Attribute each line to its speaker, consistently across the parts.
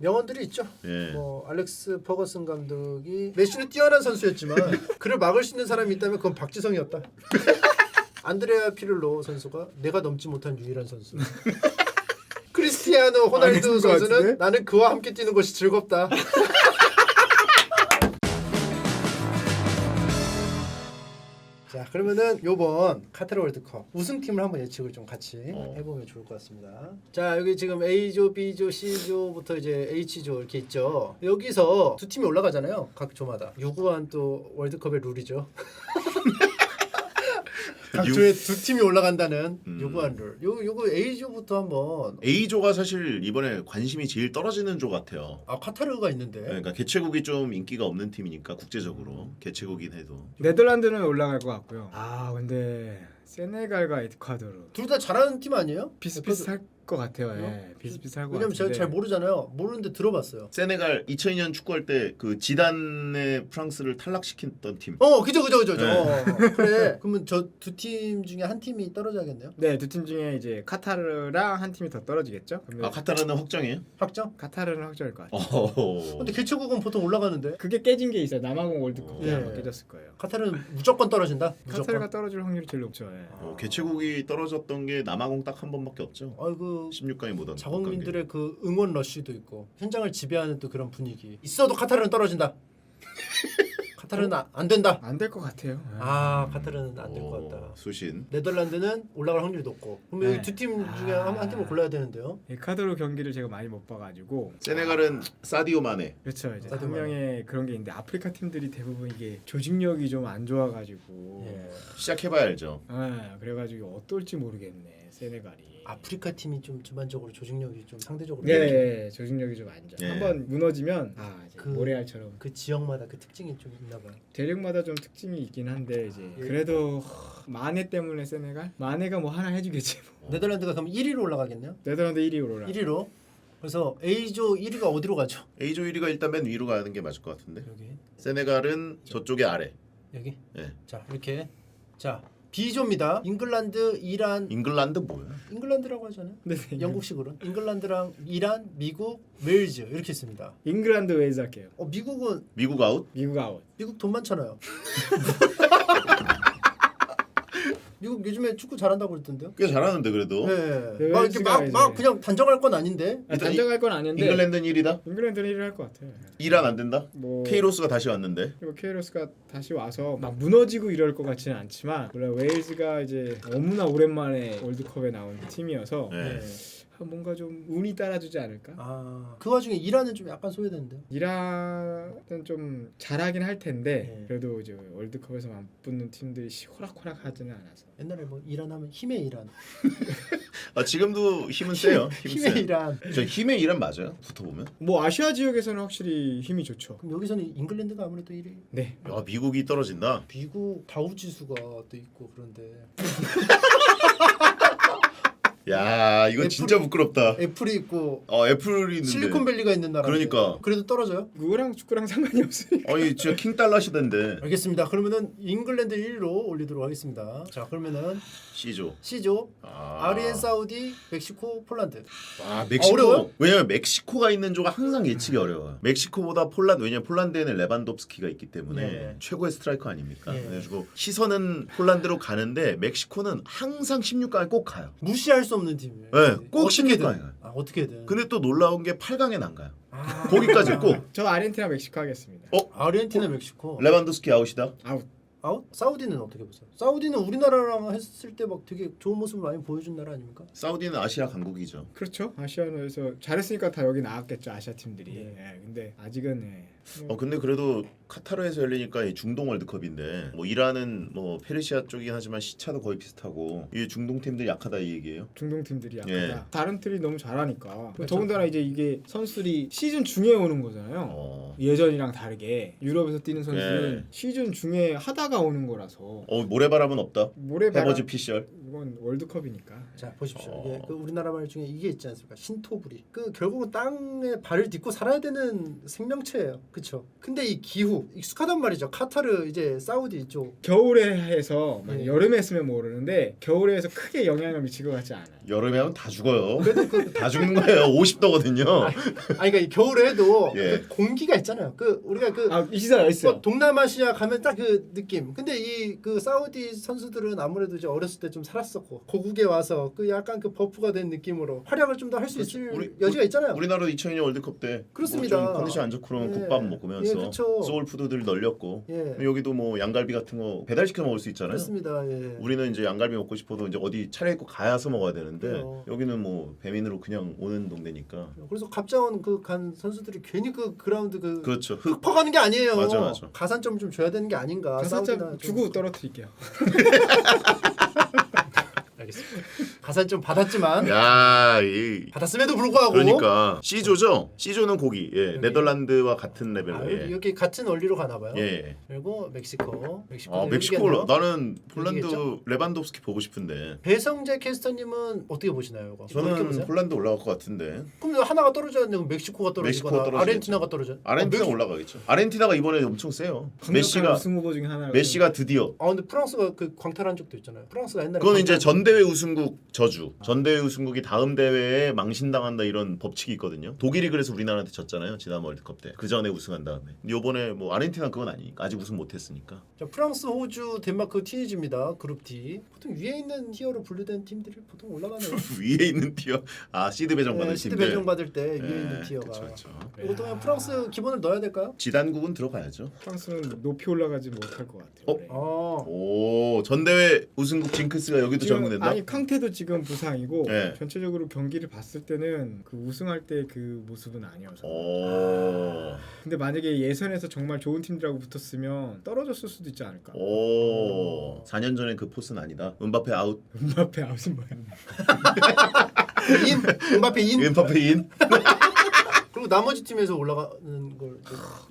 Speaker 1: 명언들이 있죠.
Speaker 2: 예.
Speaker 1: 뭐 알렉스 퍼거슨 감독이 메시는 뛰어난 선수였지만 그를 막을 수 있는 사람이 있다면 그건 박지성이었다. 안드레아 피를로 선수가 내가 넘지 못한 유일한 선수. 크리스티아노 호날두 선수는 나는 그와 함께 뛰는 것이 즐겁다. 자, 그러면은 요번 카타르 월드컵 우승팀을 한번 예측을 좀 같이 해보면 좋을 것 같습니다. 자, 여기 지금 A조, B조, C조부터 이제 H조 이렇게 있죠. 여기서 두 팀이 올라가잖아요. 각 조마다. 유구한 또 월드컵의 룰이죠. 각 조에 두 팀이 올라간다는 유구한 룰. 요거 A조부터 한번.
Speaker 2: A조가 사실 이번에 관심이 제일 떨어지는 조 같아요.
Speaker 1: 아, 카타르가 있는데.
Speaker 2: 그러니까 개최국이 좀 인기가 없는 팀이니까 국제적으로 개최국인 해도
Speaker 3: 네덜란드는 올라갈 것 같고요. 아 근데 세네갈과 에콰도르
Speaker 1: 둘 다 잘하는 팀 아니에요?
Speaker 3: 비슷비슷할 것 같아요. 예, 비슷비슷할 것
Speaker 1: 왜냐면 제가
Speaker 3: 같은데.
Speaker 1: 잘 모르잖아요. 모르는데 들어봤어요.
Speaker 2: 세네갈 2002년 축구할 때 그 지단의 프랑스를 탈락시켰던 팀.
Speaker 1: 그죠.
Speaker 2: 네.
Speaker 1: 그래. 그러면 저 두 팀 중에 한 팀이 떨어져야겠네요.
Speaker 3: 네, 두 팀 중에 이제 카타르랑 한 팀이 더 떨어지겠죠.
Speaker 2: 아 카타르는 확정이에요?
Speaker 1: 확정?
Speaker 3: 카타르는 확정일 것 같아요.
Speaker 1: 근데 개최국은 보통 올라가는데
Speaker 3: 그게 깨진 게 있어요. 남아공 월드컵 때
Speaker 1: 예.
Speaker 3: 아마 깨졌을 거예요.
Speaker 1: 카타르는 무조건 떨어진다.
Speaker 3: 카타르가 떨어질 확률이 제일 높죠. 예.
Speaker 2: 개최국이 떨어졌던 게 남아공 딱 한 번밖에 없죠.
Speaker 1: 아이고
Speaker 2: 16강이 못 왔.
Speaker 1: 자국민들의 그 응원 러쉬도 있고 현장을 지배하는 또 그런 분위기. 있어도 카타르는 떨어진다. 카타르는 안 된다.
Speaker 3: 안 될 것 같아요. 예.
Speaker 1: 아, 카타르는 안 될 것 같다.
Speaker 2: 수신.
Speaker 1: 네덜란드는 올라갈 확률이 높고. 그럼 여기
Speaker 3: 네.
Speaker 1: 두 팀 중에 한 팀을 골라야 되는데요.
Speaker 3: 에콰도르 경기를 제가 많이 못 봐가지고
Speaker 2: 세네갈은 사디오 마네.
Speaker 3: 그렇죠. 이제
Speaker 1: 사dio
Speaker 3: 한 명의 그런 게 있는데 아프리카 팀들이 대부분 이게 조직력이 좀 안 좋아가지고
Speaker 1: 예.
Speaker 2: 시작해봐야 알죠.
Speaker 3: 그래가지고 어떨지 모르겠네 세네갈이.
Speaker 1: 아프리카 팀이 좀 전반적으로 조직력이 좀 상대적으로
Speaker 3: 네, 조직력이 좀 안 좋아.
Speaker 2: 예.
Speaker 3: 한번 무너지면 이제
Speaker 1: 그-
Speaker 3: 모래알처럼
Speaker 1: 그 지역마다 그 특징이 좀 있나 봐요.
Speaker 3: 대륙마다 좀 특징이 있긴 한데 이제
Speaker 1: 예.
Speaker 3: 그래도 마네 때문에 세네갈 마네가 뭐 하나 해주겠지. 뭐.
Speaker 1: 네덜란드가 그럼 1위로 올라가겠네요.
Speaker 3: 네덜란드 1위로 올라.
Speaker 1: 1위로. 그래서 A조 1위가 어디로 가죠?
Speaker 2: A조 1위가 일단 맨 위로 가는 게 맞을 것 같은데.
Speaker 1: 여기.
Speaker 2: 세네갈은 저쪽에 아래.
Speaker 1: 여기.
Speaker 2: 예.
Speaker 1: 자, 이렇게. 자, B조입니다. 잉글랜드, 이란.
Speaker 2: 잉글랜드 뭐야?
Speaker 1: 잉글랜드라고 하잖아요.
Speaker 3: 네,
Speaker 1: 영국식으로는. 잉글랜드랑 이란, 미국, 웨일즈 이렇게 있습니다.
Speaker 3: 잉글랜드 웨일즈 할게요.
Speaker 1: 미국은
Speaker 2: 미국 아웃?
Speaker 3: 미국 아웃.
Speaker 1: 미국 돈 많잖아요. 미국 요즘에 축구 잘한다고 그랬던데요?
Speaker 2: 꽤 잘하는데 그래도.
Speaker 1: 네. 막 이렇게 막
Speaker 3: 웨일즈가
Speaker 1: 그냥 단정할 건 아닌데.
Speaker 2: 일단
Speaker 3: 단정할 건 아닌데
Speaker 2: 잉글랜드는 1위다?
Speaker 3: 잉글랜드는 1위를 할 것 같아.
Speaker 2: 이란 안 된다?
Speaker 3: 뭐
Speaker 2: 케이로스가 다시 왔는데.
Speaker 3: 그리고 케이로스가 다시 와서 막 무너지고 이럴 것 같지는 않지만 물론 웨일즈가 이제 너무나 오랜만에 월드컵에 나온 팀이어서
Speaker 2: 네.
Speaker 3: 뭔가 좀 운이 따라주지 않을까?
Speaker 1: 아, 그 와중에 이란은 좀 약간 소외되는데요.
Speaker 3: 이란은 좀 잘하긴 할 텐데
Speaker 1: 네.
Speaker 3: 그래도 이제 월드컵에서 맞붙는 팀들이 호락호락하지는 않아서
Speaker 1: 옛날에 뭐 이란 하면 힘의 이란.
Speaker 2: 아 지금도 힘은 세요. 힘
Speaker 1: 힘의
Speaker 2: 세.
Speaker 1: 이란.
Speaker 2: 저 힘의 이란 맞아요? 붙어보면.
Speaker 3: 뭐 아시아 지역에서는 확실히 힘이 좋죠.
Speaker 1: 그럼 여기서는 잉글랜드가 아무래도 1위.
Speaker 3: 네.
Speaker 2: 야 미국이 떨어진다.
Speaker 1: 미국 다우 지수가 또 있고 그런데
Speaker 2: 야 이거
Speaker 1: 애플-
Speaker 2: 진짜 부끄럽다.
Speaker 1: 애플이 있고
Speaker 2: 애플이 있는데.
Speaker 1: 실리콘밸리가 있는 나라.
Speaker 2: 그러니까.
Speaker 1: 그래도 떨어져요?
Speaker 3: 그거랑 축구랑 상관이 없으니까.
Speaker 2: 아니 진짜 킹달러 시대인데.
Speaker 1: 알겠습니다. 그러면은 잉글랜드 1위로 올리도록 하겠습니다. 자, 그러면은
Speaker 2: C조.
Speaker 1: C조
Speaker 2: 아.
Speaker 1: 아르헨, 사우디, 멕시코, 폴란드.
Speaker 2: 와 멕시코.
Speaker 1: 어려워요?
Speaker 2: 왜냐면 멕시코가 있는 조가 항상 예측이 어려워요. 멕시코보다 폴란드 왜냐면 폴란드에는 레반도프스키가 있기 때문에
Speaker 1: 네.
Speaker 2: 최고의 스트라이커 아닙니까?
Speaker 1: 네.
Speaker 2: 그래가지고 시선은 폴란드로 가는데 멕시코는 항상 16강에 꼭 가요.
Speaker 1: 무시할 수 없는 팀이에요.
Speaker 2: 네, 꼭
Speaker 1: 어떻게든.
Speaker 2: 16강에 가요.
Speaker 1: 어떻게든.
Speaker 2: 근데 또 놀라운 게 8강에 안 가요.
Speaker 1: 아.
Speaker 2: 거기까지 꼭.
Speaker 3: 저 아르헨티나 멕시코 하겠습니다.
Speaker 1: 아르헨티나, 멕시코.
Speaker 2: 레반도스키 아웃이다.
Speaker 3: 아웃.
Speaker 1: 아웃? 사우디는 어떻게 보세요? 사우디는 우리나라랑 했을 때 막 되게 좋은 모습을 많이 보여준 나라 아닙니까?
Speaker 2: 사우디는 아시아 강국이죠.
Speaker 3: 그렇죠. 아시아에서 잘했으니까 다 여기 나왔겠죠. 아시아 팀들이.
Speaker 1: 네.
Speaker 3: 예, 근데 아직은
Speaker 2: 근데 그래도 카타르에서 열리니까 이 중동 월드컵인데 뭐 이란은 뭐 페르시아 쪽이긴 하지만 시차도 거의 비슷하고 이 중동 팀들이 약하다 이 얘기예요.
Speaker 3: 중동 팀들이 약하다.
Speaker 2: 예.
Speaker 3: 다른 팀이 너무 잘하니까.
Speaker 1: 그렇죠.
Speaker 3: 더군다나 이제 이게 선수들이 시즌 중에 오는 거잖아요. 예전이랑 다르게 유럽에서 뛰는 선수는
Speaker 2: 예.
Speaker 3: 시즌 중에 하다가 오는 거라서
Speaker 2: 모래바람은 없다.
Speaker 3: 모래바람
Speaker 2: 해버즈 피셜.
Speaker 3: 이건 월드컵이니까.
Speaker 1: 자, 보십시오. 이게 그 우리나라 말 중에 이게 있지 않습니까? 신토부리. 그 결국은 땅에 발을 딛고 살아야 되는 생명체예요. 그렇죠? 근데 이 기후 익숙하단 말이죠. 카타르 이제 사우디 이쪽.
Speaker 3: 겨울에 해서
Speaker 1: 예.
Speaker 3: 여름에 했으면 모르는데 겨울에 해서 크게 영향을 미칠 것 같지 않아요.
Speaker 2: 여름에 하면 다 죽어요.
Speaker 1: 그래도 그
Speaker 2: 다 죽는 거예요. 50도거든요.
Speaker 1: 아니 그러니까 이 겨울에도
Speaker 2: 예.
Speaker 1: 그 공기가 있잖아요. 그 우리가 그
Speaker 3: 이시사 있어요.
Speaker 1: 뭐 동남아시아 가면 딱 그 느낌. 근데 이 그 사우디 선수들은 아무래도 이제 어렸을 때 좀 살았었고 고국에 와서 그 약간 그 버프가 된 느낌으로 활약을 좀 더 할 수 있을 여지가 있잖아요.
Speaker 2: 우리나라 2002년 월드컵 때
Speaker 1: 그렇습니다.
Speaker 2: 좀 컨디션 안 좋고 그러면
Speaker 1: 예.
Speaker 2: 국밥 먹으면서
Speaker 1: 예, 그쵸.
Speaker 2: 소울푸드들 널렸고
Speaker 1: 예.
Speaker 2: 여기도 뭐 양갈비 같은 거 배달시켜 먹을 수 있잖아요.
Speaker 1: 그렇습니다. 예.
Speaker 2: 우리는 이제 양갈비 먹고 싶어도 이제 어디 차려입고 가야서 먹어야 되는데
Speaker 1: 그래요.
Speaker 2: 여기는 뭐 배민으로 그냥 오는 동네니까.
Speaker 1: 그래서 갑자원 그 간 선수들이 괜히 그 그라운드 그
Speaker 2: 그렇죠. 흙
Speaker 1: 퍼가는 게 아니에요.
Speaker 2: 맞아.
Speaker 1: 가산점 좀 줘야 되는 게 아닌가.
Speaker 3: 가산점
Speaker 1: 사우디나 좀-
Speaker 3: 주고 떨어뜨릴게요.
Speaker 1: 알겠습니다. 가산점 받았지만
Speaker 2: 야, 이
Speaker 1: 받았음에도 불구하고
Speaker 2: 그러니까 C조죠. C조는 고기. 예.
Speaker 1: 여기.
Speaker 2: 네덜란드와 같은
Speaker 1: 아,
Speaker 2: 레벨로.
Speaker 1: 여기,
Speaker 2: 예.
Speaker 1: 여기 같은 원리로 가나 봐요.
Speaker 2: 예.
Speaker 1: 그리고 멕시코.
Speaker 2: 아, 멕시코 나는 폴란드
Speaker 1: 여기겠죠?
Speaker 2: 레반도프스키 보고 싶은데.
Speaker 1: 배성재 캐스터님은 어떻게 보시나요? 이거? 어떻게
Speaker 2: 저는
Speaker 1: 보세요?
Speaker 2: 폴란드 올라갈 것 같은데.
Speaker 1: 그럼 하나가 떨어졌는데 그럼 멕시코가 떨어지거나
Speaker 2: 멕시코가 떨어지겠죠.
Speaker 1: 아르헨티나가 떨어져.
Speaker 2: 아르헨티나
Speaker 1: 멕시-
Speaker 2: 올라가겠죠. 아르헨티나가 이번에 엄청 세요.
Speaker 3: 강력한 우승 후보 중에 하나.
Speaker 2: 메시가 드디어.
Speaker 1: 아 근데 프랑스가 그 광탈한 적도 있잖아요. 프랑스가 옛날에
Speaker 2: 그건 이제
Speaker 1: 광탈-
Speaker 2: 전대회 우승국 저주. 전대회 우승국이 다음 대회에 망신당한다 이런 법칙이 있거든요. 독일이 그래서 우리나라한테 졌잖아요. 지난 월드컵 때. 그 전에 우승한 다음에. 근데 이번에 뭐 아르헨티나 그건 아니니까. 아직 우승 못했으니까.
Speaker 1: 자, 프랑스, 호주, 덴마크, 튀니지입니다. 그룹 D. 보통 위에 있는 티어로 분류된 팀들이 보통 올라가네요.
Speaker 2: 위에 있는 티어. 아 시드 배정 받은
Speaker 1: 시드
Speaker 2: 팀들.
Speaker 1: 배정 받을 때 위에
Speaker 2: 예,
Speaker 1: 있는 티어가.
Speaker 2: 그쵸.
Speaker 1: 이것도 그냥 프랑스 기본을 넣어야 될까요?
Speaker 2: 지단국은 들어가야죠.
Speaker 3: 프랑스는 높이 올라가지 못할 것 같아요.
Speaker 2: 어?
Speaker 3: 올해.
Speaker 2: 오 전대회 우승국 징크스가 여기도
Speaker 3: 지금
Speaker 2: 적용된다.
Speaker 3: 아니 캉테도 지금 부상이고
Speaker 2: 네.
Speaker 3: 전체적으로 경기를 봤을 때는 그 우승할 때 그 모습은 아니어서.
Speaker 2: 오.
Speaker 3: 근데 만약에 예선에서 정말 좋은 팀들하고 붙었으면 떨어졌을 수도 있지 않을까.
Speaker 2: 오. 4년 전에 그 포스는 아니다. 음바페 아웃.
Speaker 3: 음바페 아웃은 뭐야?
Speaker 1: 인, 음바페 인.
Speaker 2: 음바페 인.
Speaker 1: 그리고 나머지 팀에서 올라가는 걸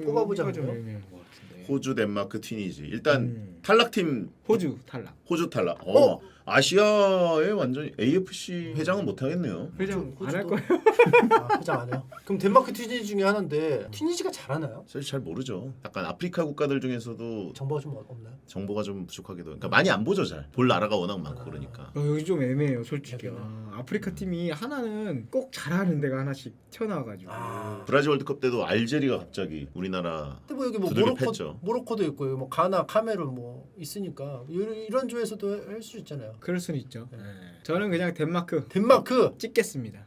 Speaker 1: 뽑아보자고요.
Speaker 3: 좀 애매한 것 같은데.
Speaker 2: 호주, 덴마크, 튀니지. 일단
Speaker 3: 음.
Speaker 2: 탈락팀
Speaker 3: 호주 탈락.
Speaker 2: 호주 탈락.
Speaker 1: 어?
Speaker 2: 아시아에 완전 AFC 회장은 못 하겠네요.
Speaker 3: 회장 안 할
Speaker 1: 호주도-
Speaker 3: 거예요?
Speaker 1: 아, 회장 안 해요. 그럼 덴마크 튀니지 중에 하나인데 튀니지가 잘하나요?
Speaker 2: 사실 잘 모르죠. 약간 아프리카 국가들 중에서도
Speaker 1: 정보가 좀 없나요?
Speaker 2: 정보가 좀 부족하기도. 그러니까 많이 안 보죠 잘. 볼 나라가 워낙 많고 그러니까.
Speaker 3: 여기 좀 애매해요, 솔직히.
Speaker 1: 여기는.
Speaker 3: 아프리카 팀이 하나는 꼭 잘하는 데가 하나씩 튀어나와가지고.
Speaker 2: 브라질 월드컵 때도 알제리가 갑자기 우리나라
Speaker 1: 근데 뭐 여기 뭐
Speaker 2: 두들겨 팼죠.
Speaker 1: 모로코도 있고 뭐 가나, 카메룬 뭐 있으니까 이런 조에서도 할 수 있잖아요.
Speaker 3: 그럴 수는 있죠. 네. 저는 그냥 덴마크
Speaker 1: 덴마크
Speaker 3: 찍겠습니다.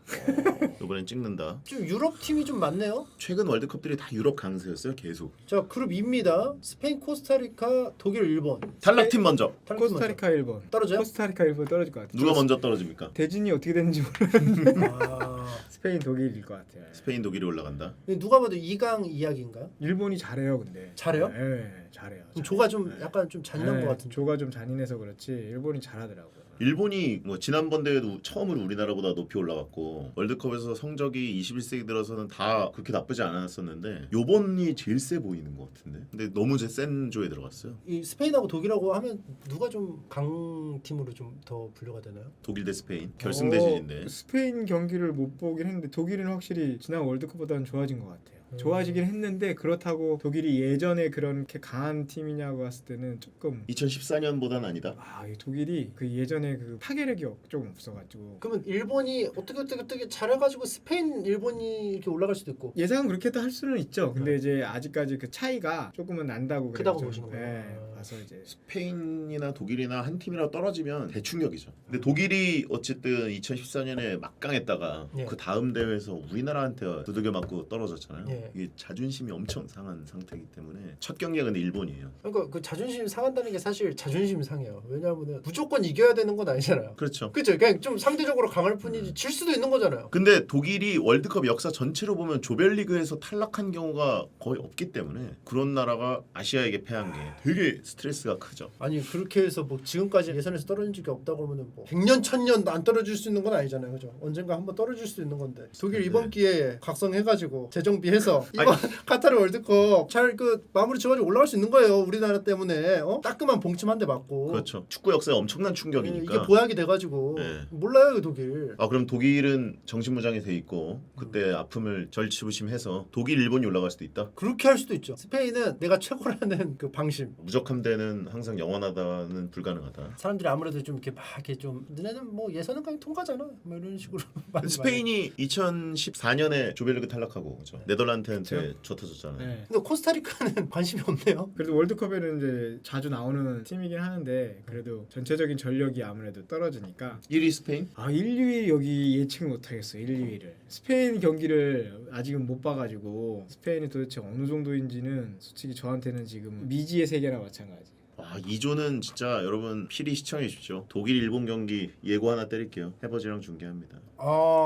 Speaker 2: 이번엔 찍는다.
Speaker 1: 좀 유럽 팀이 좀 많네요.
Speaker 2: 최근 월드컵들이 다 유럽 강세였어요. 계속.
Speaker 1: 자 그룹 2입니다. 스페인, 코스타리카, 독일, 일본.
Speaker 2: 탈락팀 먼저.
Speaker 3: 코스타리카 1번.
Speaker 1: 떨어져요?
Speaker 3: 코스타리카 1번 떨어질 것 같아요.
Speaker 2: 누가 먼저 떨어집니까?
Speaker 3: 대진이 어떻게 되는지 몰라.
Speaker 1: 아,
Speaker 3: 스페인 독일일 것 같아요.
Speaker 2: 스페인, 독일이 올라간다.
Speaker 1: 누가 봐도 2강 이야기인가요?
Speaker 3: 일본이 잘해요, 근데.
Speaker 1: 잘해요?
Speaker 3: 네, 잘해요.
Speaker 1: 그럼 조가 좀 약간 좀 잔인한
Speaker 3: 네,
Speaker 1: 것 같은데.
Speaker 3: 조가 좀 잔인해서 그렇지 일본이 잘하더라고요.
Speaker 2: 일본이 뭐 지난번 대회도 처음으로 우리나라보다 높이 올라갔고 월드컵에서 성적이 21세기 들어서는 다 그렇게 나쁘지 않았었는데 요번이 제일 세 보이는 것 같은데. 근데 너무 센 조에 들어갔어요.
Speaker 1: 이 스페인하고 독일하고 하면 누가 좀 강팀으로 좀 더 분류가 되나요?
Speaker 2: 독일 대 스페인 결승 대진인데.
Speaker 3: 스페인 경기를 못 보긴 했는데 독일은 확실히 지난 월드컵보다는 좋아진 것 같아요. 좋아지긴 했는데 그렇다고 독일이 예전에 그렇게 강한 팀이냐고 봤을 때는 조금
Speaker 2: 2014년보다는 아니다.
Speaker 3: 이 독일이 그 예전에 그 파괴력이 조금 없어가지고
Speaker 1: 그러면 일본이 어떻게 잘해가지고 스페인, 일본이 이렇게 올라갈 수도 있고.
Speaker 3: 예상은 그렇게도 할 수는 있죠. 근데 이제 아직까지 그 차이가 조금은 난다고
Speaker 1: 크다고
Speaker 3: 그래요.
Speaker 1: 보시는구나.
Speaker 3: 네, 봐서 이제
Speaker 2: 스페인이나 독일이나 한 팀이라도 떨어지면 대충격이죠. 근데 독일이 어쨌든 2014년에 막강했다가
Speaker 1: 예.
Speaker 2: 그 다음 대회에서 우리나라한테 두들겨 맞고 떨어졌잖아요.
Speaker 1: 예.
Speaker 2: 이게 자존심이 엄청 상한 상태이기 때문에 첫 경기가 근데 일본이에요.
Speaker 1: 그러니까 그 자존심 상한다는 게 사실 자존심 상해요. 왜냐하면 무조건 이겨야 되는 건 아니잖아요.
Speaker 2: 그렇죠.
Speaker 1: 그렇죠. 그냥 좀 상대적으로 강할 뿐이지 질 수도 있는 거잖아요.
Speaker 2: 근데 독일이 월드컵 역사 전체로 보면 조별리그에서 탈락한 경우가 거의 없기 때문에 그런 나라가 아시아에게 패한 게 되게 스트레스가 크죠.
Speaker 1: 아니 그렇게 해서 뭐 지금까지 예선에서 떨어진 적이 없다고 하면은 뭐 100년 1000년 안 떨어질 수 있는 건 아니잖아요. 그죠? 언젠가 한번 떨어질 수 있는 건데. 독일 이번 기회에 각성해가지고 재정비해서 이번 카타르 월드컵 잘 그 마무리 지어가지고 올라갈 수 있는 거예요. 우리나라 때문에 따끔한 봉침 한 대 맞고.
Speaker 2: 그렇죠. 축구 역사에 엄청난
Speaker 1: 예,
Speaker 2: 충격이니까.
Speaker 1: 이게 보약이 돼가지고
Speaker 2: 네.
Speaker 1: 몰라요 그 독일.
Speaker 2: 아 그럼 독일은 정신무장이 돼 있고 그때 아픔을 절치부심해서 독일 일본이 올라갈 수도 있다.
Speaker 1: 그렇게 할 수도 있죠. 스페인은 내가 최고라는 그 방심.
Speaker 2: 무적함 3대는 항상 영원하다는 불가능하다.
Speaker 1: 사람들이 아무래도 좀 이렇게 막 이렇게 좀 너네는 뭐 예선은 그냥 통과잖아. 뭐 이런 식으로 많이
Speaker 2: 스페인이 2014년에 조별리그 탈락하고 그죠? 네덜란드한테
Speaker 3: 그쵸?
Speaker 2: 젖어졌잖아요.
Speaker 3: 네.
Speaker 1: 근데 코스타리카는 관심이 없네요.
Speaker 3: 그래도 월드컵에는 이제 자주 나오는 팀이긴 하는데 그래도 전체적인 전력이 아무래도 떨어지니까
Speaker 2: 1위 스페인?
Speaker 3: 1, 2위 여기 예측을 못하겠어요. 1, 2위를 스페인 경기를 아직은 못 봐가지고 스페인이 도대체 어느 정도인지는 솔직히 저한테는 지금 미지의 세계나 마찬가지.
Speaker 2: 와 2조는 진짜 여러분 필히 시청해 주십시오. 독일 일본 경기 예고 하나 때릴게요. 해버지랑 중계합니다.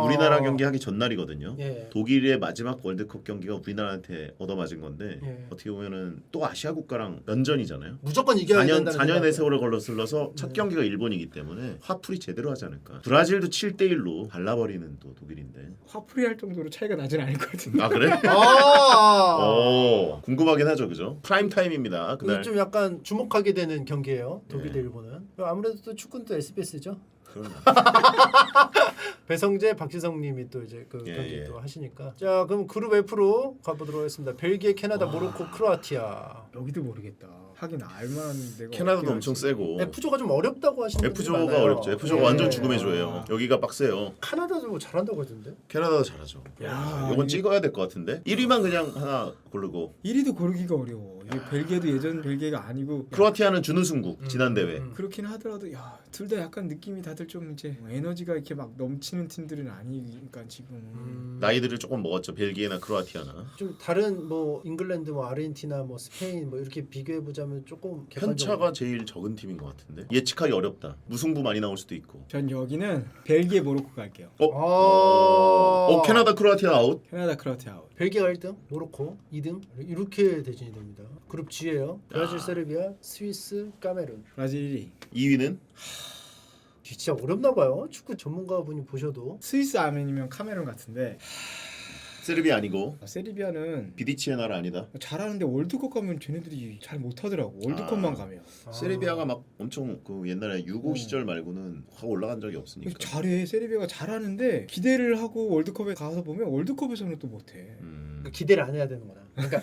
Speaker 2: 우리나라 경기 하기 전날이거든요.
Speaker 1: 예.
Speaker 2: 독일의 마지막 월드컵 경기가 우리나라한테 얻어맞은 건데
Speaker 1: 예.
Speaker 2: 어떻게 보면은 또 아시아 국가랑 면전이잖아요.
Speaker 1: 무조건 이겨야
Speaker 2: 4년,
Speaker 1: 된다는
Speaker 2: 4년의
Speaker 1: 생각.
Speaker 2: 세월을 걸러슬러서 첫 경기가 일본이기 때문에 화풀이 제대로 하지 않을까. 브라질도 7대1로 발라버리는 또 독일인데.
Speaker 3: 화풀이 할 정도로 차이가 나진 않을 것 같은데.
Speaker 2: 아 그래?
Speaker 1: 아.
Speaker 2: 오 궁금하긴 하죠, 그죠? 프라임 타임입니다. 그날.
Speaker 1: 좀 약간 주목하게 되는 경기예요. 독일 대
Speaker 2: 네.
Speaker 1: 일본은. 아무래도 또 축구는 또 SBS죠.
Speaker 2: 그럼요.
Speaker 1: 배성재, 박지성님이 또 이제 그
Speaker 2: 예,
Speaker 1: 경기
Speaker 2: 예.
Speaker 1: 또 하시니까. 자, 그럼 그룹 F로 가보도록 하겠습니다. 벨기에, 캐나다, 모로코, 크로아티아.
Speaker 3: 여기도 모르겠다. 하긴 알만한 데가
Speaker 2: 캐나다도
Speaker 3: 없긴
Speaker 2: 엄청
Speaker 3: 하지.
Speaker 2: 세고.
Speaker 1: F조가 좀 어렵다고 하시는 분들이
Speaker 2: F조가
Speaker 1: 많아요.
Speaker 2: 어렵죠. F조가
Speaker 1: 예.
Speaker 2: 완전 죽음의 조예요. 여기가 빡세요.
Speaker 1: 카나다도 뭐 잘한다고 하던데.
Speaker 2: 캐나다도 잘하죠.
Speaker 3: 야,
Speaker 2: 이건
Speaker 3: 이게-
Speaker 2: 찍어야 될 것 같은데. 1위만 그냥 하나 고르고.
Speaker 3: 1위도 고르기가 어려워. 이게 벨기에도 예전 벨기에가 아니고
Speaker 2: 크로아티아는 준우승국 지난 대회.
Speaker 3: 그렇긴 하더라도 둘 다 약간 느낌이 다들 좀 이제 에너지가 이렇게 막 넘치는 팀들은 아니니까 지금.
Speaker 2: 나이들을 조금 먹었죠. 벨기에나 크로아티아나.
Speaker 1: 좀 다른 뭐 잉글랜드, 뭐 아르헨티나, 뭐 스페인 뭐 이렇게 비교해 보자면 조금
Speaker 2: 편차가 제일 적은 팀인 것 같은데. 예측하기 어렵다. 무승부 많이 나올 수도 있고.
Speaker 3: 전 여기는 벨기에 모로코 갈게요.
Speaker 2: 캐나다 크로아티아 아웃.
Speaker 3: 캐나다 크로아티아 아웃.
Speaker 1: 벨기에가 1등, 모로코 2등 이렇게 대진이 됩니다. 그룹 G예요. 브라질, 세르비아, 스위스, 카메룬.
Speaker 3: 브라질 1위.
Speaker 2: 2위는
Speaker 1: 진짜 어렵나 봐요. 축구 전문가분이 보셔도.
Speaker 3: 스위스 아니면 카메룬 같은데
Speaker 2: 세르비아 아니고
Speaker 3: 세르비아는
Speaker 2: 비디치의 나라 아니다.
Speaker 3: 잘하는데 월드컵 가면 쟤네들이 잘 못하더라고. 월드컵만
Speaker 2: 아.
Speaker 3: 가면.
Speaker 2: 세르비아가 막 엄청 그 옛날에 유고 시절 말고는 확 올라간 적이 없으니까.
Speaker 3: 잘해. 세르비아가 잘하는데 기대를 하고 월드컵에 가서 보면 월드컵에서는 또 못해.
Speaker 1: 그러니까 기대를 안 해야 되는구나. 그러니까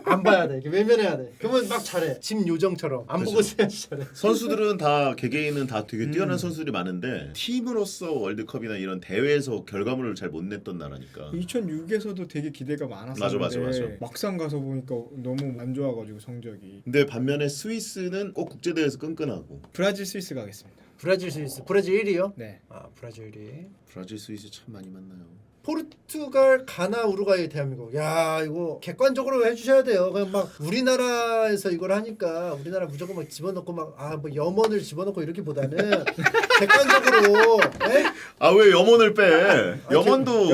Speaker 1: 안 봐야 돼. 이렇게 외면해야 돼. 그러면 막 잘해. 짐 요정처럼 안
Speaker 2: 그죠.
Speaker 1: 보고 있어야지 잘해.
Speaker 2: 선수들은 다 개개인은 다 되게 뛰어난 선수들이 많은데 팀으로서 월드컵이나 이런 대회에서 결과물을 잘 못 냈던 나라니까.
Speaker 3: 2006에서도 되게 기대가 많았었는데
Speaker 2: 맞아.
Speaker 3: 막상 가서 보니까 너무 안 좋아가지고 성적이.
Speaker 2: 근데 반면에 스위스는 꼭 국제 대회에서 끈끈하고.
Speaker 3: 브라질 스위스 가겠습니다.
Speaker 1: 브라질, 스위스. 브라질 1위요?
Speaker 3: 네.
Speaker 1: 아, 브라질 1위.
Speaker 2: 브라질 스위스 참 많이 만나요.
Speaker 1: 포르투갈, 가나, 우루과이, 대한민국. 야, 이거 객관적으로 해주셔야 돼요. 그냥 막 우리나라에서 이걸 하니까 우리나라 무조건 막 집어넣고 막 뭐 염원을 집어넣고 이렇게보다는 객관적으로. 에?
Speaker 2: 아 왜 염원을 빼? 염원도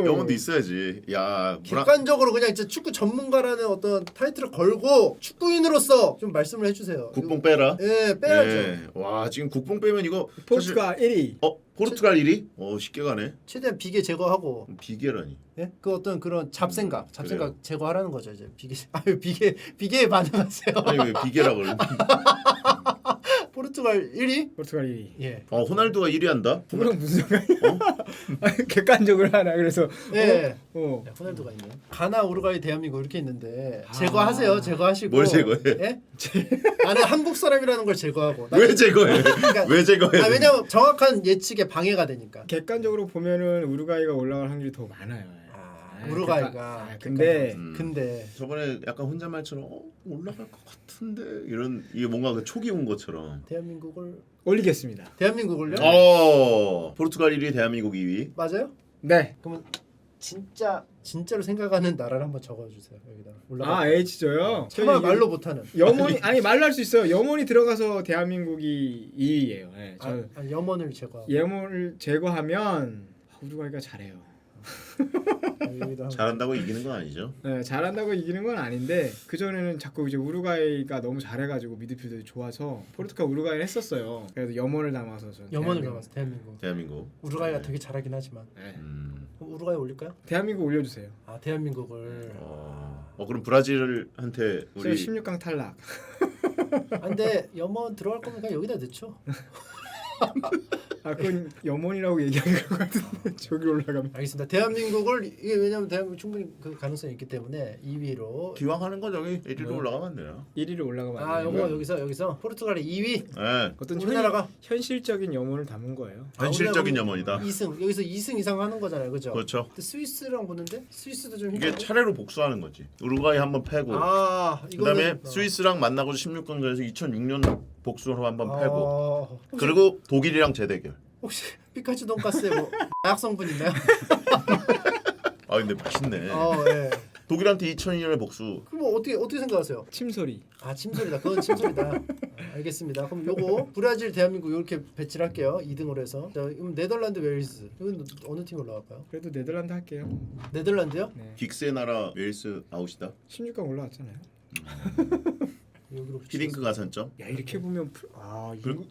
Speaker 3: 염원도
Speaker 2: 있어야지. 야
Speaker 1: 객관적으로 그냥 진짜 축구 전문가라는 어떤 타이틀을 걸고 축구인으로서 좀 말씀을 해주세요.
Speaker 2: 국뽕 빼라.
Speaker 1: 예, 빼야죠.
Speaker 2: 예. 와 지금 국뽕 빼면 이거
Speaker 3: 포르투갈 1위.
Speaker 2: 포르투갈 1위? 쉽게 가네.
Speaker 1: 최대한 비계 제거하고.
Speaker 2: 비계라니.
Speaker 1: 예? 그 어떤 그런 잡생각
Speaker 2: 그래요.
Speaker 1: 제거하라는 거죠 이제 비계. 아유 비계에 반응하세요.
Speaker 2: 아니 왜 비계라 그러니?
Speaker 1: 포르투갈 1위?
Speaker 3: 포르투갈 1위.
Speaker 1: 예.
Speaker 2: 호날두가 1위 한다?
Speaker 3: 그거랑 무슨 상관이야? 아니, 객관적으로 하나 그래서
Speaker 1: 예.
Speaker 3: 어.
Speaker 1: 야, 호날두가 있네. 가나, 우루과이, 대한민국 이렇게 있는데 제거하세요. 제거하시고.
Speaker 2: 뭘 제거해?
Speaker 1: 예? 나는 한국 사람이라는 걸 제거하고.
Speaker 2: 왜 제거해?
Speaker 1: 그러니까-
Speaker 2: 왜 제거해?
Speaker 1: 왜냐면 정확한 예측에 방해가 되니까.
Speaker 3: 객관적으로 보면은 우루과이가 올라갈 확률이 더 많아요.
Speaker 1: 우루과이가.
Speaker 3: 근데
Speaker 1: 근데
Speaker 2: 저번에 약간 혼잣말처럼 올라갈 것 같은데 이런 이게 뭔가 그 촉이 온 것처럼.
Speaker 3: 올리겠습니다.
Speaker 1: 대한민국을요?
Speaker 2: 포르투갈 1위, 대한민국 2위.
Speaker 1: 맞아요?
Speaker 3: 네.
Speaker 1: 그러면 진짜로 생각하는 나라를 한번 적어주세요 여기다 올라가.
Speaker 3: H조요.
Speaker 1: 정말 말로 못하는.
Speaker 3: 염원이 아니 말로 할 수 있어요. 염원이 들어가서 대한민국이 2위예요. 네,
Speaker 1: 염원을 제거하고.
Speaker 3: 염원을 제거하면 우루과이가 잘해요.
Speaker 1: 여기다
Speaker 2: 잘한다고 이기는 건 아니죠.
Speaker 3: 네, 잘한다고 이기는 건 아닌데 그 전에는 자꾸 이제 우루과이가 너무 잘해가지고 미드필더들이 좋아서 포르투갈 우루과이를 했었어요. 그래서 염원을 담아서 저는
Speaker 1: 염원을
Speaker 3: 대한민국.
Speaker 1: 담아서 대한민국. 우루과이가 되게 잘하긴 하지만.
Speaker 3: 네.
Speaker 1: 그럼 우루과이 올릴까요?
Speaker 3: 대한민국 올려주세요.
Speaker 1: 아 대한민국을.
Speaker 2: 그럼 브라질한테 우리
Speaker 3: 16강 탈락.
Speaker 1: 근데 염원 들어갈 거면 그냥 여기다 넣죠.
Speaker 3: 아 그건 염원이라고 얘기하는 것 같은데 저기 올라가면.
Speaker 1: 알겠습니다. 대한민국을 이게 왜냐면 대한민국 충분히 그 가능성이 있기 때문에 2위로.
Speaker 2: 기왕 하는 거 저기 1위로
Speaker 3: 뭐?
Speaker 2: 올라가면 안 돼요.
Speaker 3: 1위로 올라가면
Speaker 1: 아,
Speaker 3: 안
Speaker 1: 요거
Speaker 3: 되는
Speaker 1: 여기서 포르투갈이 2위.
Speaker 2: 네.
Speaker 3: 어떤
Speaker 1: 우리나라가
Speaker 3: 현실적인 염원을 담은 거예요.
Speaker 2: 현실적인 염원이다.
Speaker 1: 2승 여기서 2승 이상 하는 거잖아요, 그죠?
Speaker 2: 그렇죠.
Speaker 1: 근데 스위스랑 보는데 스위스도 좀
Speaker 2: 이게
Speaker 1: 힘들고.
Speaker 2: 차례로 복수하는 거지. 우루과이 한번 패고
Speaker 1: 아,
Speaker 2: 그다음에
Speaker 1: 이거는
Speaker 2: 스위스랑 만나고 16강전에서 2006년 복수로 한번 패고
Speaker 1: 혹시,
Speaker 2: 그리고 독일이랑 재대결.
Speaker 1: 혹시 피카츄 돈가스에 뭐 마약 성분 있나요?
Speaker 2: 아 근데 맛있네.
Speaker 1: 예.
Speaker 2: 독일한테 2002년에 복수.
Speaker 1: 그럼 뭐 어떻게 생각하세요?
Speaker 3: 침소리.
Speaker 1: 아, 침소리다. 그건 침소리다. 알겠습니다. 그럼 요거 브라질, 대한민국 이렇게 배치를 할게요. 2등으로 해서. 자, 그럼 네덜란드, 웨일스. 이건 어느 팀 올라갈까요?
Speaker 3: 그래도 네덜란드 할게요.
Speaker 1: 네덜란드요?
Speaker 3: 네.
Speaker 2: 긱스의 나라 웨일스 아웃이다.
Speaker 3: 16강 올라왔잖아요.
Speaker 1: 여기로
Speaker 2: 히딩크 가산점.
Speaker 3: 야 이렇게 보면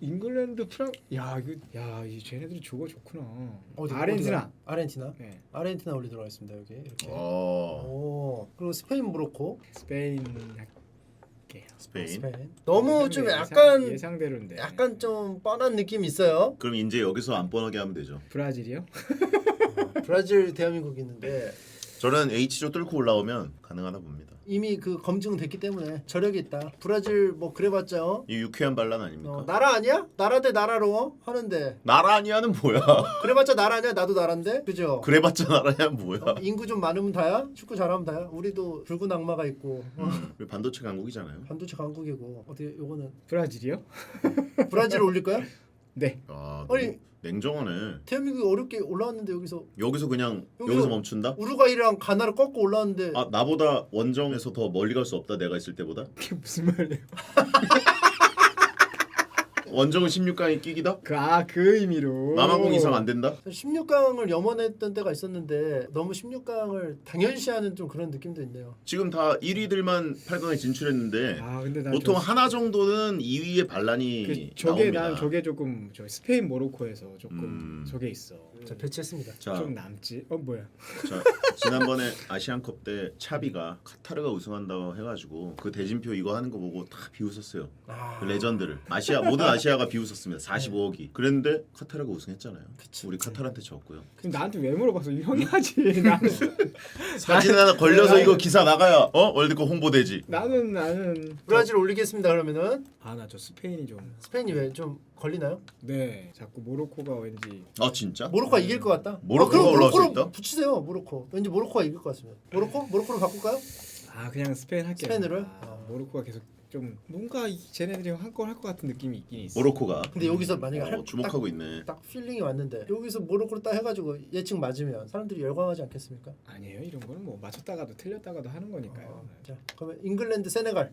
Speaker 3: 잉글랜드 이 쟤네들이 조가 좋구나. 아르헨티나.
Speaker 1: 아르헨티나.
Speaker 3: 네.
Speaker 1: 아르헨티나 올리도록 하겠습니다. 여기 이렇게.
Speaker 2: 어.
Speaker 1: 오. 그리고 스페인, 모로코.
Speaker 3: 스페인 할게요.
Speaker 2: 스페인.
Speaker 1: 너무 좀 약간
Speaker 3: 예상대로인데.
Speaker 1: 약간 좀 뻔한 느낌이 있어요.
Speaker 2: 그럼 이제 여기서 안 뻔하게 하면 되죠.
Speaker 3: 브라질이요?
Speaker 1: 브라질, 대한민국 있는데
Speaker 2: 저는 H조 뚫고 올라오면 가능하다 봅니다.
Speaker 1: 이미 그 검증됐기 때문에 저력이 있다. 브라질 뭐 그래봤자
Speaker 2: 이 유쾌한 반란 아닙니까?
Speaker 1: 나라 아니야? 나라 대 나라로 하는데
Speaker 2: 나라 아니야는 뭐야?
Speaker 1: 그래봤자 나라 아니야? 나도 나라인데 그죠?
Speaker 2: 그래봤자 나라야 뭐야?
Speaker 1: 인구 좀 많으면 다야? 축구 잘하면 다야? 우리도 붉은 악마가 있고
Speaker 2: 우리 반도체 강국이잖아요.
Speaker 1: 반도체 강국이고 어떻게 요거는
Speaker 3: 브라질이요?
Speaker 1: 브라질 올릴 거야?
Speaker 3: 네.
Speaker 2: 아,
Speaker 1: 아니
Speaker 2: 냉정하네.
Speaker 1: 대한민국이 어렵게 올라왔는데 여기서
Speaker 2: 그냥
Speaker 1: 여기서
Speaker 2: 여기서 멈춘다?
Speaker 1: 우루과이랑 가나를 꺾고 올라왔는데
Speaker 2: 아 나보다 원정에서 더 멀리 갈 수 없다 내가 있을 때보다?
Speaker 3: 그게 무슨 말이에요?
Speaker 2: 원정은 16강에 끼기다?
Speaker 3: 그 의미로.
Speaker 2: 남아공 이상 안 된다?
Speaker 1: 16강을 염원했던 때가 있었는데 너무 16강을 당연시하는 좀 그런 느낌도 있네요.
Speaker 2: 지금 다 1위들만 8강에 진출했는데
Speaker 3: 근데 난
Speaker 2: 보통 하나 정도는 2위의 반란이
Speaker 3: 저게
Speaker 2: 나옵니다.
Speaker 3: 난 저게 조금 스페인 모로코에서 조금 저게 있어.
Speaker 1: 자, 배치했습니다.
Speaker 2: 자,
Speaker 3: 좀 남지. 뭐야?
Speaker 2: 자, 지난번에 아시안컵 때 차비가 카타르가 우승한다고 해가지고 그 대진표 이거 하는 거 보고 다 비웃었어요. 그 레전드를 모든 아시아가 비웃었습니다. 45억이. 그랬는데 카타르가 우승했잖아요.
Speaker 1: 그치.
Speaker 2: 우리 카타르한테 졌고요.
Speaker 3: 그럼 나한테 왜 물어봤어? 형이 하지. 나는
Speaker 2: 사진 하나 걸려서 이거 기사 나가야 월드컵 홍보되지.
Speaker 3: 나는
Speaker 1: 브라질 올리겠습니다. 그러면은
Speaker 3: 나 저 스페인이 좀.
Speaker 1: 스페인이 왜 좀 걸리나요?
Speaker 3: 네. 자꾸 모로코가 왠지.
Speaker 2: 아 진짜?
Speaker 1: 모로코가 이길 것 같다.
Speaker 2: 모로코가
Speaker 1: 그럼
Speaker 2: 올라올 수
Speaker 1: 모로코로
Speaker 2: 있다?
Speaker 1: 붙이세요. 모로코. 왠지 모로코가 이길 것 같습니다. 모로코로 바꿀까요?
Speaker 3: 그냥 스페인 할게요.
Speaker 1: 스페인으로요?
Speaker 3: 모로코가 계속 좀 뭔가 쟤네들이 할 것 같은 느낌이 있긴 있어.
Speaker 2: 모로코가.
Speaker 1: 근데 여기서 만약에
Speaker 2: 주목하고 있네.
Speaker 1: 딱 필링이 왔는데 여기서 모로코로 딱 해가지고 예측 맞으면 사람들이 열광하지 않겠습니까?
Speaker 3: 아니에요. 이런 거는 뭐 맞췄다가도 틀렸다가도 하는 거니까요.
Speaker 1: 자, 그러면 잉글랜드, 세네갈.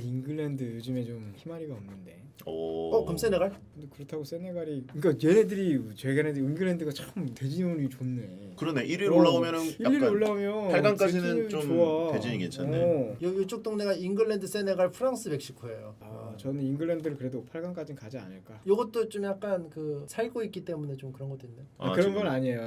Speaker 3: 잉글랜드 요즘에 좀 희마리가 없는데.
Speaker 1: 그럼 세네갈?
Speaker 3: 근데 그렇다고 세네갈이 쟤네들이 잉글랜드가 참 대진운이 좋네.
Speaker 2: 그러네. 1위 올라오면은
Speaker 3: 1위로 올라오면
Speaker 2: 8강까지는
Speaker 3: 대진운이
Speaker 2: 좀
Speaker 3: 좋아.
Speaker 2: 대진이 괜찮네.
Speaker 1: 이쪽 동네가 잉글랜드, 세네갈, 프랑스, 멕시코예요.
Speaker 3: 저는 잉글랜드를 그래도 8강까지는 가지 않을까.
Speaker 1: 요것도 좀 약간 그 살고 있기 때문에 좀 그런 것도 있네.
Speaker 3: 그런
Speaker 2: 지금
Speaker 3: 건 아니에요.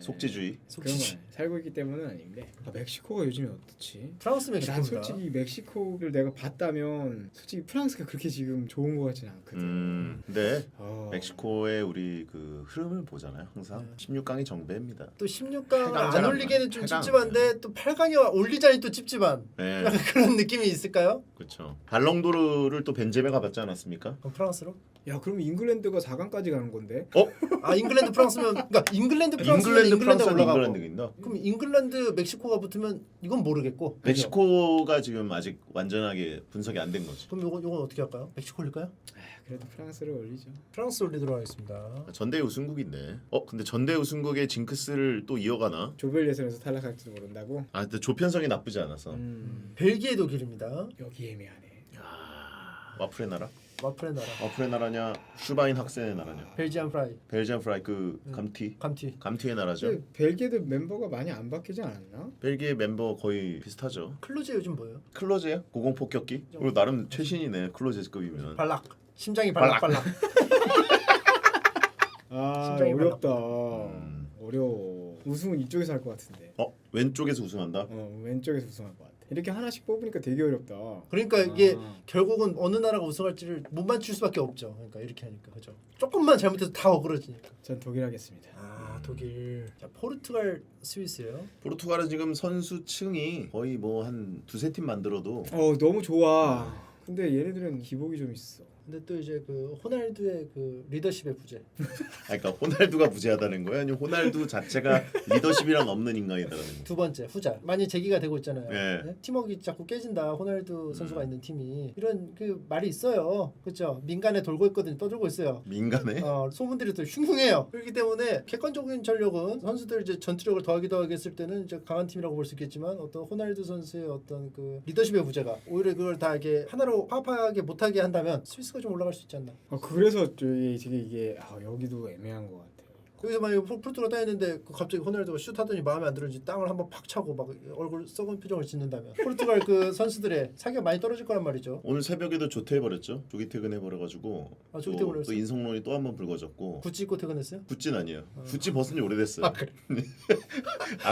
Speaker 2: 속지주의.
Speaker 3: 그런 건 살고 있기 때문은 아닌데. 멕시코가 요즘에 어떻지?
Speaker 1: 프랑스,
Speaker 3: 난
Speaker 1: 멕시코입니다.
Speaker 3: 솔직히 멕시코를 내가 봤다면 솔직히 프랑스가 그렇게 지금 좋은 것 같지는 않거든.
Speaker 2: 근데 멕시코의 우리 그 흐름을 보잖아요. 항상 16강이 정배입니다.
Speaker 1: 또 16강을
Speaker 2: 8강
Speaker 1: 안
Speaker 2: 잘
Speaker 1: 올리기에는 좀
Speaker 2: 8강.
Speaker 1: 찝찝한데 또 8강에 올리자니 또 찝찝한
Speaker 2: 네,
Speaker 1: 약간 그런 느낌이 있을까요?
Speaker 2: 그렇죠. 발롱도르를 또 벤제메가 받지 않았습니까?
Speaker 1: 그럼 프랑스로?
Speaker 3: 야 그럼 잉글랜드가 4강까지 가는 건데?
Speaker 1: 잉글랜드 프랑스면 그러니까 잉글랜드 프랑스면
Speaker 2: 잉글랜드 프랑스는
Speaker 1: 올라가고
Speaker 2: 잉글랜드가 있나?
Speaker 1: 그럼 잉글랜드 멕시코가 붙으면 이건 모르겠고
Speaker 2: 멕시코가 지금 아직 완전하게 분석이 안 된 거지.
Speaker 1: 그럼 요건 어떻게 할까요? 멕시코 올릴까요?
Speaker 3: 그래도 프랑스를 올리죠.
Speaker 1: 프랑스 올리도록 하겠습니다.
Speaker 2: 전대 우승국인데. 근데 전대 우승국의 징크스를 또 이어가나?
Speaker 3: 조별 예선에서 탈락할지도 모른다고?
Speaker 2: 근데 조편성이 나쁘지 않아서.
Speaker 1: 벨기에 독일입니다.
Speaker 3: 여기 애매하네.
Speaker 2: 와플의 나라?
Speaker 1: 와플의 나라.
Speaker 2: 와플의 나라냐? 슈바인 학생의 나라냐?
Speaker 1: 벨지안 프라이.
Speaker 2: 벨지안 프라이 그 감튀?
Speaker 1: 감튀.
Speaker 2: 감튀의 나라죠.
Speaker 3: 근데 벨기에도 멤버가 많이 안 바뀌지 않았나?
Speaker 2: 벨기에 멤버 거의 비슷하죠.
Speaker 1: 클로제 요즘 뭐예요?
Speaker 2: 클로제요? 고공폭격기? 그리고 나름 최신이네. 클로제급이면.
Speaker 1: 발락. 심장이 발락발락. 심장이
Speaker 3: 어렵다. 어려워. 우승은 이쪽에서 할 것 같은데.
Speaker 2: 왼쪽에서 우승한다?
Speaker 3: 왼쪽에서 우승할 것 같아. 이렇게 하나씩 뽑으니까 되게 어렵다.
Speaker 1: 그러니까 이게
Speaker 3: 아.
Speaker 1: 결국은 어느 나라가 우승할지를 못 맞출 수밖에 없죠. 그러니까 이렇게 하니까 그죠. 조금만 잘못해서 다 어그러지니까.
Speaker 3: 전 독일 하겠습니다.
Speaker 1: 아 독일. 자 포르투갈, 스위스요.
Speaker 2: 포르투갈은 지금 선수층이 거의 뭐 한 두세 팀 만들어도
Speaker 3: 너무 좋아. 근데 얘네들은 기복이 좀 있어.
Speaker 1: 근데 또 이제 그 호날두의 그 리더십의 부재.
Speaker 2: 그러니까 호날두가 부재하다는 거야? 아니면 호날두 자체가 리더십이랑 없는 인간이다라는 거야?
Speaker 1: 두 번째 후자. 많이 제기가 되고 있잖아요.
Speaker 2: 네.
Speaker 1: 네? 팀워크 자꾸 깨진다. 호날두 선수가 있는 팀이 이런 그 말이 있어요. 그렇죠? 민간에 돌고 있거든요. 떠들고 있어요.
Speaker 2: 민간에?
Speaker 1: 소문들이 또 흉흉해요. 그렇기 때문에 객관적인 전력은 선수들 이제 전투력을 더하기 했을 때는 이제 강한 팀이라고 볼 수 있겠지만 어떤 호날두 선수의 어떤 그 리더십의 부재가 오히려 그걸 다 이게 하나로 화합하게 못하게 한다면 스위스가 좀 올라갈 수 있지 않나.
Speaker 3: 그래서 되게 이게 여기도 애매한 것 같아.
Speaker 1: 거기서 만약에 포르투갈 따였는데 갑자기 호날두가 슛하더니 마음에 안 들었는지 땅을 한번 팍 차고 막 얼굴 썩은 표정을 짓는다면 포르투갈 그 선수들의 사기가 많이 떨어질 거란 말이죠.
Speaker 2: 오늘 새벽에도 조퇴해버렸죠. 조기 퇴근해버려가지고
Speaker 1: 조기
Speaker 2: 또
Speaker 1: 퇴근했어요?
Speaker 2: 인성론이 또 한 번 불거졌고.
Speaker 1: 구찌 입고 퇴근했어요?
Speaker 2: 구찌는 아니에요. 구찌 벗은 지 오래됐어요.
Speaker 1: 아 그래.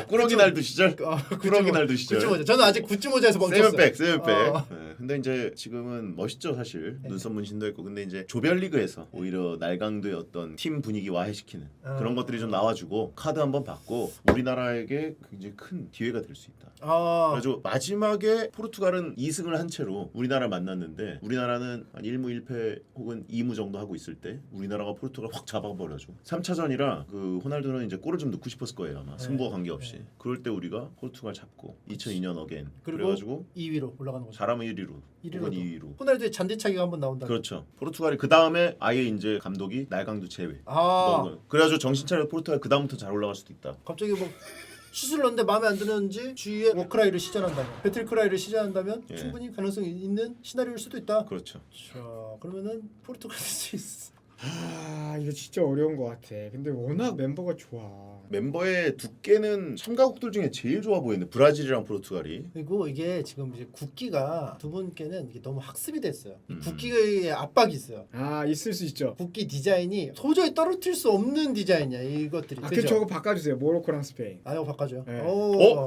Speaker 2: 꾸러기 날도 시절? 꾸러기 날도 시절?
Speaker 1: 구찌 모자. 저는 아직 구찌 모자에서 멈췄어요.
Speaker 2: 세븐백. 네. 근데 이제 지금은 멋있죠 사실.
Speaker 1: 네.
Speaker 2: 눈썹 문신도 있고. 근데 이제 조별리그에서 오히려 날강도의 어떤 팀 분위기 와해시키는 그런 것들이 좀 나와주고 카드 한번 받고 우리나라에게 굉장히 큰 기회가 될 수 있다. 그래가지고 마지막에 포르투갈은 2승을 한 채로 우리나라를 만났는데 우리나라는 한 1무 1패 혹은 2무 정도 하고 있을 때 우리나라가 포르투갈 확 잡아버려줘. 3차전이라 그 호날두는 이제 골을 좀 넣고 싶었을 거예요 아마. 승부와 관계없이. 그럴 때 우리가 포르투갈 잡고 2002년 어게인.
Speaker 1: 그리고
Speaker 2: 그래가지고
Speaker 1: 2위로 올라가는 거죠.
Speaker 2: 잘하면 1위로 혹은
Speaker 1: 1위로도.
Speaker 2: 2위로.
Speaker 1: 호날두의 잔디차기가 한번 나온다.
Speaker 2: 그렇죠. 포르투갈이 그 다음에 아예 이제 감독이 날강도 제외. 그래가지고 정신 차려 포르투갈 그 다음부터 잘 올라갈 수도 있다.
Speaker 1: 갑자기 뭐 슛을 넣는데 마음에 안 드는지 주위에 워크라이를 시전한다면 배틀크라이를 시전한다면
Speaker 2: 예.
Speaker 1: 충분히 가능성이 있는 시나리오일 수도 있다.
Speaker 2: 그렇죠.
Speaker 1: 자 그러면은 포르투갈 스위스.
Speaker 3: 이거 진짜 어려운 것 같아. 근데 워낙 멤버가 좋아.
Speaker 2: 멤버의 두께는 참가국들 중에 제일 좋아 보이는데 브라질이랑 포르투갈이.
Speaker 1: 그리고 이게 지금 이제 국기가 두 분께는 이게 너무 학습이 됐어요. 국기의 압박이 있어요.
Speaker 3: 있을 수 있죠.
Speaker 1: 국기 디자인이 도저히 떨어뜨릴 수 없는 디자인이야 이것들이.
Speaker 3: 그 저거 바꿔주세요. 모로코랑 스페인.
Speaker 1: 이거 바꿔줘요.
Speaker 3: 네.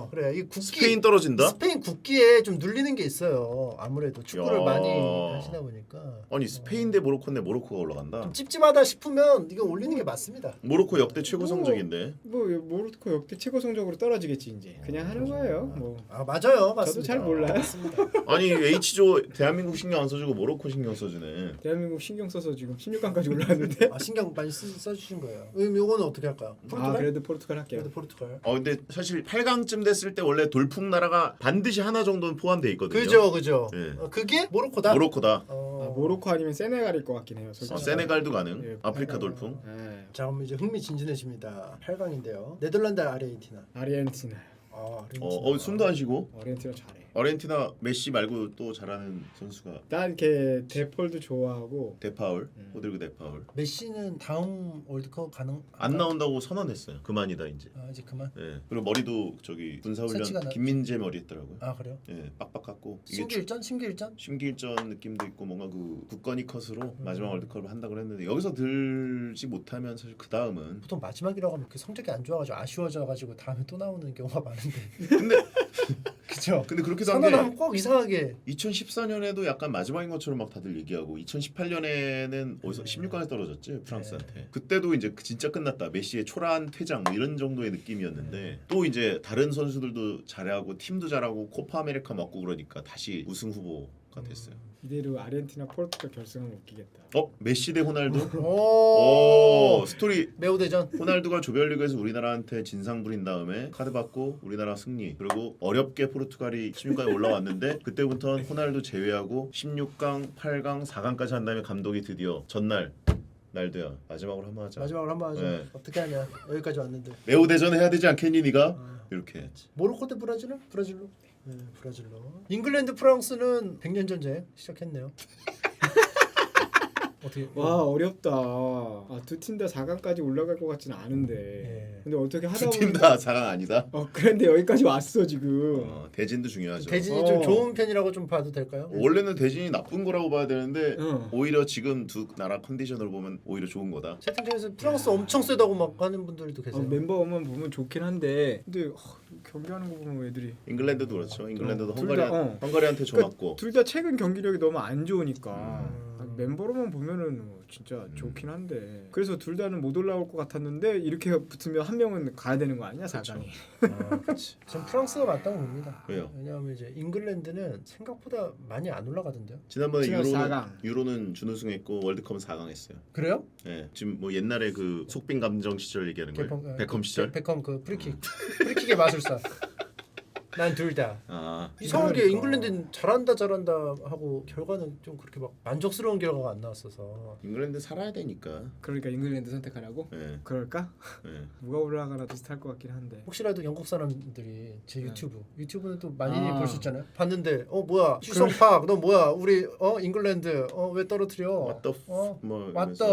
Speaker 1: 그래 이 국기
Speaker 2: 스페인 떨어진다?
Speaker 1: 스페인 국기에 좀 눌리는 게 있어요. 아무래도 축구를
Speaker 2: 야.
Speaker 1: 많이 하시다 보니까.
Speaker 2: 아니 스페인 대 모로코인데 모로코가 올라간다.
Speaker 1: 좀 찝찝하다 싶으면 이거 올리는 게 맞습니다.
Speaker 2: 모로코 역대 최고 성적인데.
Speaker 3: 모로코 역대 최고 성적으로 떨어지겠지 이제. 그냥 하는 거예요. 뭐.
Speaker 1: 맞아요, 맞습니다.
Speaker 3: 잘 몰라요.
Speaker 1: 맞습니다.
Speaker 2: 아니 H조 대한민국 신경 안 써주고 모로코 신경 써주네.
Speaker 3: 대한민국 신경 써서 지금 16강까지 올라왔는데.
Speaker 1: 신경 많이 써주신 거예요. 그럼 요거는 어떻게 할까요? 포르투갈?
Speaker 3: 그래도 포르투갈 할게요.
Speaker 1: 그래도 포르투갈.
Speaker 2: 근데 사실 8강쯤 됐을 때 원래 돌풍 나라가 반드시 하나 정도는 포함돼 있거든요.
Speaker 1: 그죠.
Speaker 2: 네.
Speaker 1: 그게 모로코다.
Speaker 2: 모로코다.
Speaker 3: 모로코 아니면 세네갈일 것 같긴 해요. 솔직히.
Speaker 2: 세네갈도 가능.
Speaker 3: 예.
Speaker 2: 아프리카 돌풍.
Speaker 3: 네.
Speaker 1: 자, 그럼 이제 흥미진진해집니다. 8강인데요. 네덜란드, 아르헨티나.
Speaker 3: 아르헨티나.
Speaker 1: 아르헨티나.
Speaker 2: 숨도 안 쉬고.
Speaker 3: 아르헨티나 잘해.
Speaker 2: 아르헨티나 메시 말고 또 잘하는 선수가
Speaker 3: 난 이렇게 데폴도 좋아하고.
Speaker 2: 데파울, 호드리그 데파울.
Speaker 1: 메시는 다음 월드컵 가능?
Speaker 2: 안 나온다고 선언했어요. 그만이다 이제.
Speaker 1: 이제 그만.
Speaker 2: 예. 그리고 머리도 저기 군사훈련
Speaker 1: 세치가 나-
Speaker 2: 김민재 머리 했더라고요.
Speaker 1: 그래요?
Speaker 2: 예, 빡빡 깎고 이게
Speaker 1: 심기일전?
Speaker 2: 심기일전 느낌도 있고 뭔가 그 굳건히 컷으로 마지막 월드컵을 한다고 했는데 여기서 들지 못하면 사실 그 다음은
Speaker 1: 보통 마지막이라고 하면 그 성적이 안 좋아가지고 아쉬워져가지고 다음에 또 나오는 경우가 많은데.
Speaker 2: 근데
Speaker 1: 그죠?
Speaker 2: 근데 그렇기도 한 게
Speaker 1: 선언하면 꼭 이상하게.
Speaker 2: 2014년에도 약간 마지막인 것처럼 막 다들 얘기하고 2018년에는 어디서 16강에 떨어졌지 프랑스한테. 그때도 이제 진짜 끝났다. 메시의 초라한 퇴장 뭐 이런 정도의 느낌이었는데 또 이제 다른 선수들도 잘하고 팀도 잘하고 코파 아메리카 맞고 그러니까 다시 우승 후보가 됐어요.
Speaker 3: 이대로 아르헨티나 포르투갈 결승은 웃기겠다.
Speaker 2: 메시 대 호날두?
Speaker 1: 오.
Speaker 2: 스토리.
Speaker 1: 매우 대전.
Speaker 2: 호날두가 조별리그에서 우리나라한테 진상 부린 다음에 카드 받고 우리나라 승리. 그리고 어렵게 포르투갈이 16강에 올라왔는데 그때부터는 호날두 제외하고 16강, 8강, 4강까지 한 다음에 감독이 드디어 전날 날도야 마지막으로 한번 하자.
Speaker 1: 마지막으로 한번 하죠.
Speaker 2: 네.
Speaker 1: 어떻게 하냐. 여기까지 왔는데.
Speaker 2: 매우 대전 해야 되지 않겠니 네가? 이렇게.
Speaker 1: 모로코 대 브라질은? 브라질로. 네, 브라질로. 잉글랜드 프랑스는 100년 전쟁 시작했네요. 어떻게?
Speaker 3: 와 어렵다. 두 팀 다 4강까지 올라갈 것 같지는 않은데.
Speaker 1: 예.
Speaker 3: 근데 어떻게 하다
Speaker 2: 두 팀
Speaker 3: 보면
Speaker 2: 다 4강 아니다.
Speaker 3: 그런데 여기까지 왔어 지금.
Speaker 2: 대진도 중요하죠.
Speaker 1: 대진이 좀 좋은 편이라고 좀 봐도 될까요?
Speaker 2: 원래는 대진이 나쁜 거라고 봐야 되는데
Speaker 3: 어.
Speaker 2: 오히려 지금 두 나라 컨디션을 보면 오히려 좋은 거다.
Speaker 1: 채팅창에서 프랑스 엄청 세다고 막 하는 분들도 계세요.
Speaker 3: 멤버만 보면 좋긴 한데 근데 경기하는 거 보면 애들이
Speaker 2: 잉글랜드도 그렇죠. 잉글랜드도
Speaker 3: 둘 다,
Speaker 2: 헝가리한테 줘맞고.
Speaker 3: 둘 다 최근 경기력이 너무 안 좋으니까 멤버로만 보면은 진짜 좋긴 한데 그래서 둘 다는 못 올라올 것 같았는데 이렇게 붙으면 한 명은 가야 되는 거 아니야 4강에.
Speaker 1: 그렇지. 전 프랑스가 맞다고 봅니다.
Speaker 2: 왜요?
Speaker 1: 왜냐하면 이제 잉글랜드는 생각보다 많이 안 올라가던데요.
Speaker 2: 지난번에
Speaker 3: 지난 4강.
Speaker 2: 유로는 준우승했고 월드컵은 4강 했어요.
Speaker 1: 그래요?
Speaker 2: 예. 지금 뭐 옛날에 그 속빈 감정 시절 얘기하는 거예요. 베컴 시절.
Speaker 1: 베컴 그 프리킥. 프리킥의 마술사. 난 둘 다. 이상하게
Speaker 3: 그러니까.
Speaker 1: 잉글랜드는 잘한다 하고 결과는 좀 그렇게 막 만족스러운 결과가 안 나왔어서.
Speaker 2: 잉글랜드 살아야 되니까.
Speaker 3: 그러니까 잉글랜드 선택하라고?
Speaker 2: 예.
Speaker 3: 그럴까?
Speaker 2: 예.
Speaker 3: 누가 올라가나 비슷할 것 같긴 한데.
Speaker 1: 혹시라도 영국 사람들이 제 유튜브는 또 많이
Speaker 3: 아.
Speaker 1: 볼 수 있잖아요. 봤는데 뭐야 슈성팍 너 뭐야 우리 잉글랜드 왜 떨어뜨려?
Speaker 2: What the 뭐
Speaker 1: 왔다,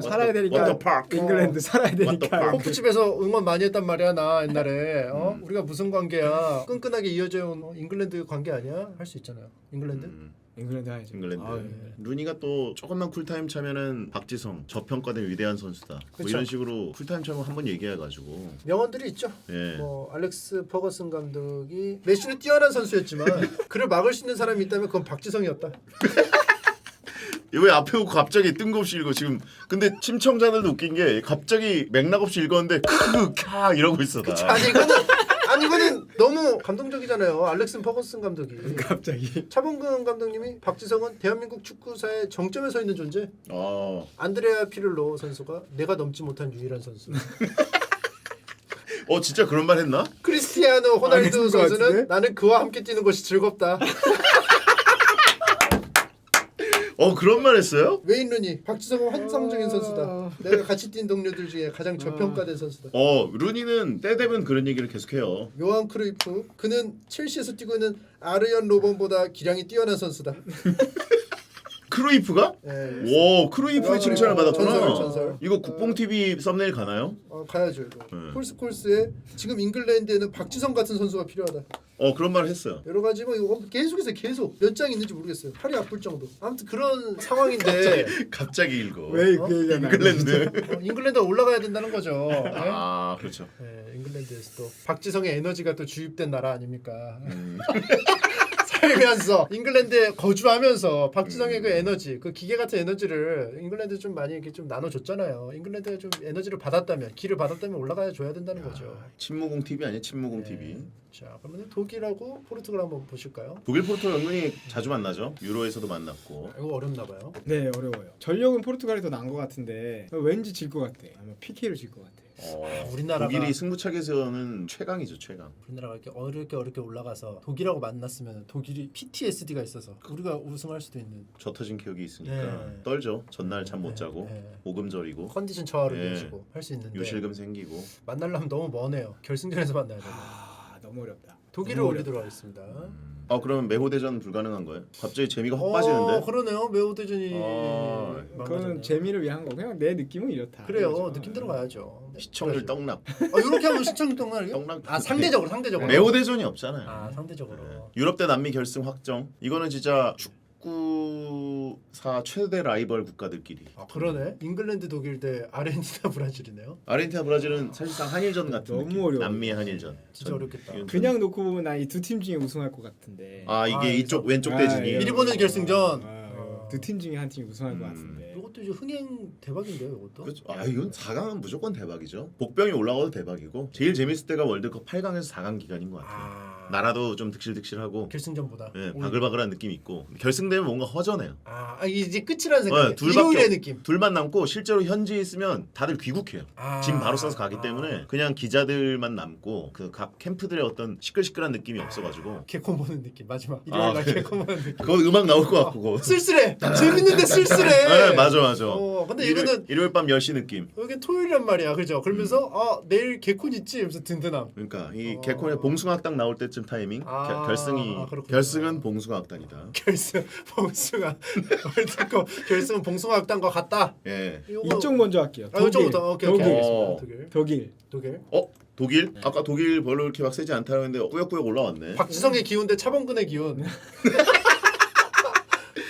Speaker 3: 살아야 되니까
Speaker 2: What the park?
Speaker 3: 잉글랜드 살아야
Speaker 2: What the
Speaker 3: 되니까.
Speaker 2: park?
Speaker 1: 호프집에서 응원 많이 했단 말이야 나 옛날에 우리가 무슨 관계야 끈끈하게 이어져온 잉글랜드 관계 아니야? 할 수 있잖아요. 잉글랜드?
Speaker 3: 잉글랜드 하야죠.
Speaker 2: 잉글랜드.
Speaker 3: 예.
Speaker 2: 루니가 또 조금만 쿨타임 차면은 박지성 저평가된 위대한 선수다. 뭐
Speaker 1: 그쵸.
Speaker 2: 이런 식으로 쿨타임 차면 한번 얘기해가지고.
Speaker 1: 명언들이 있죠.
Speaker 2: 예.
Speaker 1: 뭐 알렉스 퍼거슨 감독이 메시는 뛰어난 선수였지만 그를 막을 수 있는 사람이 있다면 그건 박지성이었다.
Speaker 2: 왜 앞에 오고 갑자기 뜬금없이 읽어 지금. 근데 심청자들도 웃긴 게 갑자기 맥락 없이 읽었는데 크크 이러고 있어 다.
Speaker 1: 아니 이거는 너무 감동적이잖아요. 알렉스 퍼거슨 감독이.
Speaker 3: 갑자기.
Speaker 1: 차범근 감독님이 박지성은 대한민국 축구사의 정점에 서 있는 존재.
Speaker 2: 어.
Speaker 1: 안드레아 피를로 선수가 내가 넘지 못한 유일한 선수.
Speaker 2: 진짜 그런 말 했나?
Speaker 1: 크리스티아노
Speaker 3: 안
Speaker 1: 호날두
Speaker 3: 했을 것
Speaker 1: 선수는
Speaker 3: 같은데?
Speaker 1: 나는 그와 함께 뛰는 것이 즐겁다.
Speaker 2: 그런 말 했어요?
Speaker 1: 웨인 루니, 박지성은 환상적인 선수다. 내가 같이 뛴 동료들 중에 가장 저평가된 선수다.
Speaker 2: 루니는 때 되면 그런 얘기를 계속해요.
Speaker 1: 요한 크루이프, 그는 첼시에서 뛰고 있는 아르연 로번보다 기량이 뛰어난 선수다.
Speaker 2: 크루이프가?
Speaker 1: 예.
Speaker 2: 오, 크루이프의 칭찬을 받았구나.
Speaker 1: 전설.
Speaker 2: 이거 국뽕 TV 썸네일 가나요?
Speaker 1: 가야죠 이거. 폴스콜스에 지금 잉글랜드에는 박지성 같은 선수가 필요하다.
Speaker 2: 그런 말을 했어요.
Speaker 1: 여러 가지 뭐 이거 계속해서 몇 장 있는지 모르겠어요. 팔이 아플 정도. 아무튼 그런 상황인데
Speaker 2: 갑자기 읽어.
Speaker 3: 왜 그 얘기가
Speaker 2: 잉글랜드.
Speaker 1: 잉글랜드가 올라가야 된다는 거죠. 네?
Speaker 2: 그렇죠.
Speaker 1: 잉글랜드에서 또 박지성의 에너지가 또 주입된 나라 아닙니까? 살면서 잉글랜드에 거주하면서 박지성의 그 에너지, 그 기계 같은 에너지를 잉글랜드 좀 많이 이렇게 좀 나눠줬잖아요. 잉글랜드가 좀 에너지를 받았다면, 기를 받았다면 올라가야 줘야 된다는 거죠.
Speaker 2: 침무공 TV 아니야? 침무공 TV.
Speaker 1: 자, 그러면 독일하고 포르투갈 한번 보실까요?
Speaker 2: 독일 포르투갈 은근히 자주 만나죠. 유로에서도 만났고.
Speaker 1: 이거 어렵나 봐요.
Speaker 3: 네 어려워요. 전력은 포르투갈이 더 나은 것 같은데 왠지 질 것 같아. 아마 PK를 질 것 같아.
Speaker 1: 우리나라가
Speaker 2: 독일이 승부차기에서는 최강이죠, 최강.
Speaker 1: 우리나라가 이렇게 어렵게 올라가서 독일하고 만났으면 독일이 PTSD가 있어서 우리가 우승할 수도 있는
Speaker 2: 저 터진 기억이 있으니까
Speaker 1: 네.
Speaker 2: 떨죠. 전날 잠 못 자고 오금절이고
Speaker 1: 컨디션 저하를 이어지고 할 수 있는데
Speaker 2: 요실금 생기고.
Speaker 1: 만나려면 너무 머네요. 결승전에서 만나야 돼요.
Speaker 3: 너무 어렵다.
Speaker 1: 독일을
Speaker 3: 너무
Speaker 1: 올리도록 하겠습니다.
Speaker 2: 그럼 매호대전 불가능한 거예요? 갑자기 재미가 확 빠지는데?
Speaker 1: 그러네요. 매우 대전이
Speaker 3: 그건 재미를 위한 거. 그냥 내 느낌은 이렇다.
Speaker 1: 그래요.
Speaker 3: 그렇죠.
Speaker 1: 느낌 들어가야죠.
Speaker 2: 시청률 떡락.
Speaker 1: 이렇게 하면 시청률 떡락이요?
Speaker 2: 떡락.
Speaker 1: 상대적으로.
Speaker 2: 매호대전이 없잖아요.
Speaker 1: 상대적으로.
Speaker 2: 유럽 대 남미 결승 확정. 이거는 진짜 축구사 최대 라이벌 국가들끼리.
Speaker 1: 그러네. 잉글랜드 독일 대 아르헨티나 브라질이네요.
Speaker 2: 아르헨티나 브라질은 사실상 한일전 같은
Speaker 3: 너무
Speaker 2: 느낌.
Speaker 3: 어려워.
Speaker 2: 남미의 한일전.
Speaker 1: 진짜 어렵겠다.
Speaker 3: 그냥 놓고 보면 나 이 두 팀 중에 우승할 것 같은데.
Speaker 2: 이게 이쪽 왼쪽 대진이.
Speaker 1: 일본은 결승전.
Speaker 3: 두 팀 중에 한 팀이 우승할 것 같은데.
Speaker 1: 이것도 이제 흥행 대박인데요, 이것도.
Speaker 2: 그렇죠. 이건 4강은 무조건 대박이죠. 복병이 올라가도 대박이고 제일 재밌을 때가 월드컵 8강에서 4강 기간인 것 같아요. 나라도 좀 득실득실하고
Speaker 1: 결승전보다.
Speaker 2: 바글바글한 느낌이 있고 결승되면 뭔가 허전해요.
Speaker 1: 이제 끝이라는 생각.
Speaker 2: 둘밖에
Speaker 1: 느낌.
Speaker 2: 둘만 남고 실제로 현지에 있으면 다들 귀국해요. 짐 바로 싸서 가기 때문에 그냥 기자들만 남고 그 각 캠프들의 어떤 시끌시끌한 느낌이 없어가지고
Speaker 1: 개콘 보는 느낌. 마지막 일요일날 개콘 보는 느낌.
Speaker 2: 그거 음악 나올 것 같고 그거.
Speaker 1: 쓸쓸해. 재밌는데 쓸쓸해.
Speaker 2: 네, 맞아.
Speaker 1: 근데 이거는
Speaker 2: 일요일 밤 10시 느낌.
Speaker 1: 여기 토요일이란 말이야, 그죠? 그러면서 내일 개콘 있지? 이러면서 든든함.
Speaker 2: 그러니까 이 개콘의 봉숭아학 딱 나올 때쯤 이때쯤 타이밍
Speaker 1: 아, 그렇군요.
Speaker 2: 결승은 봉숭아학단이다.
Speaker 1: 결승 봉숭아 월드컵 결승은 봉숭아학단과 같다.
Speaker 2: 예.
Speaker 1: 요거-
Speaker 3: 이쪽 먼저 할게요.
Speaker 1: 아, 이쪽부터 오케이.
Speaker 3: 독일.
Speaker 1: 알겠습니다. 독일.
Speaker 3: 독일.
Speaker 2: 독일?
Speaker 3: 네.
Speaker 2: 아까 독일 별로 이렇게 막 세지 않다고 했는데 꾸역꾸역 올라왔네.
Speaker 1: 박지성의 기운 대 차범근의 기운.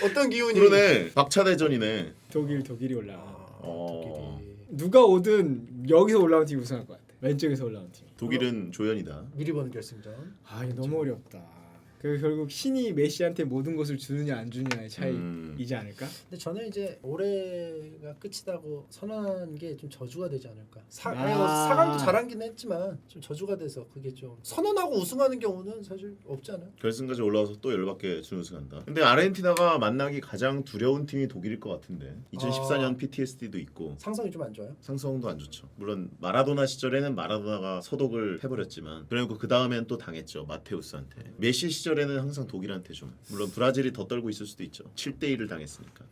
Speaker 1: 어떤 기운이?
Speaker 2: 그러네. 박차대전이네.
Speaker 3: 독일이 올라.
Speaker 1: 독일이
Speaker 3: 누가 오든 여기서 올라온 팀이 우승할 것 같아. 왼쪽에서 올라온 팀.
Speaker 2: 독일은 조연이다.
Speaker 1: 미리 보는 결승전.
Speaker 3: 아 이거 너무 어렵다. 그 결국 신이 메시한테 모든 것을 주느냐 안 주느냐의 차이이지 않을까?
Speaker 1: 근데 저는 이제 올해가 끝이다고 선언한 게 좀 저주가 되지 않을까.
Speaker 3: 아.
Speaker 1: 4강도 잘하긴 했지만 좀 저주가 돼서 그게 좀 선언하고 우승하는 경우는 사실 없지 않아요?
Speaker 2: 결승까지 올라와서 또 열받게 준우승한다. 근데 아르헨티나가 만나기 가장 두려운 팀이 독일일 것 같은데 2014년 PTSD도 있고
Speaker 1: 상성이 좀 안 좋아요?
Speaker 2: 상성도 안 좋죠. 물론 마라도나 시절에는 마라도나가 소독을 해버렸지만 그리고 그 다음엔 또 당했죠. 마테우스한테. 메시 시절에는 항상 독일한테 좀 물론 브라질이 더 떨고 있을 수도 있죠. 7대1을 당했으니까.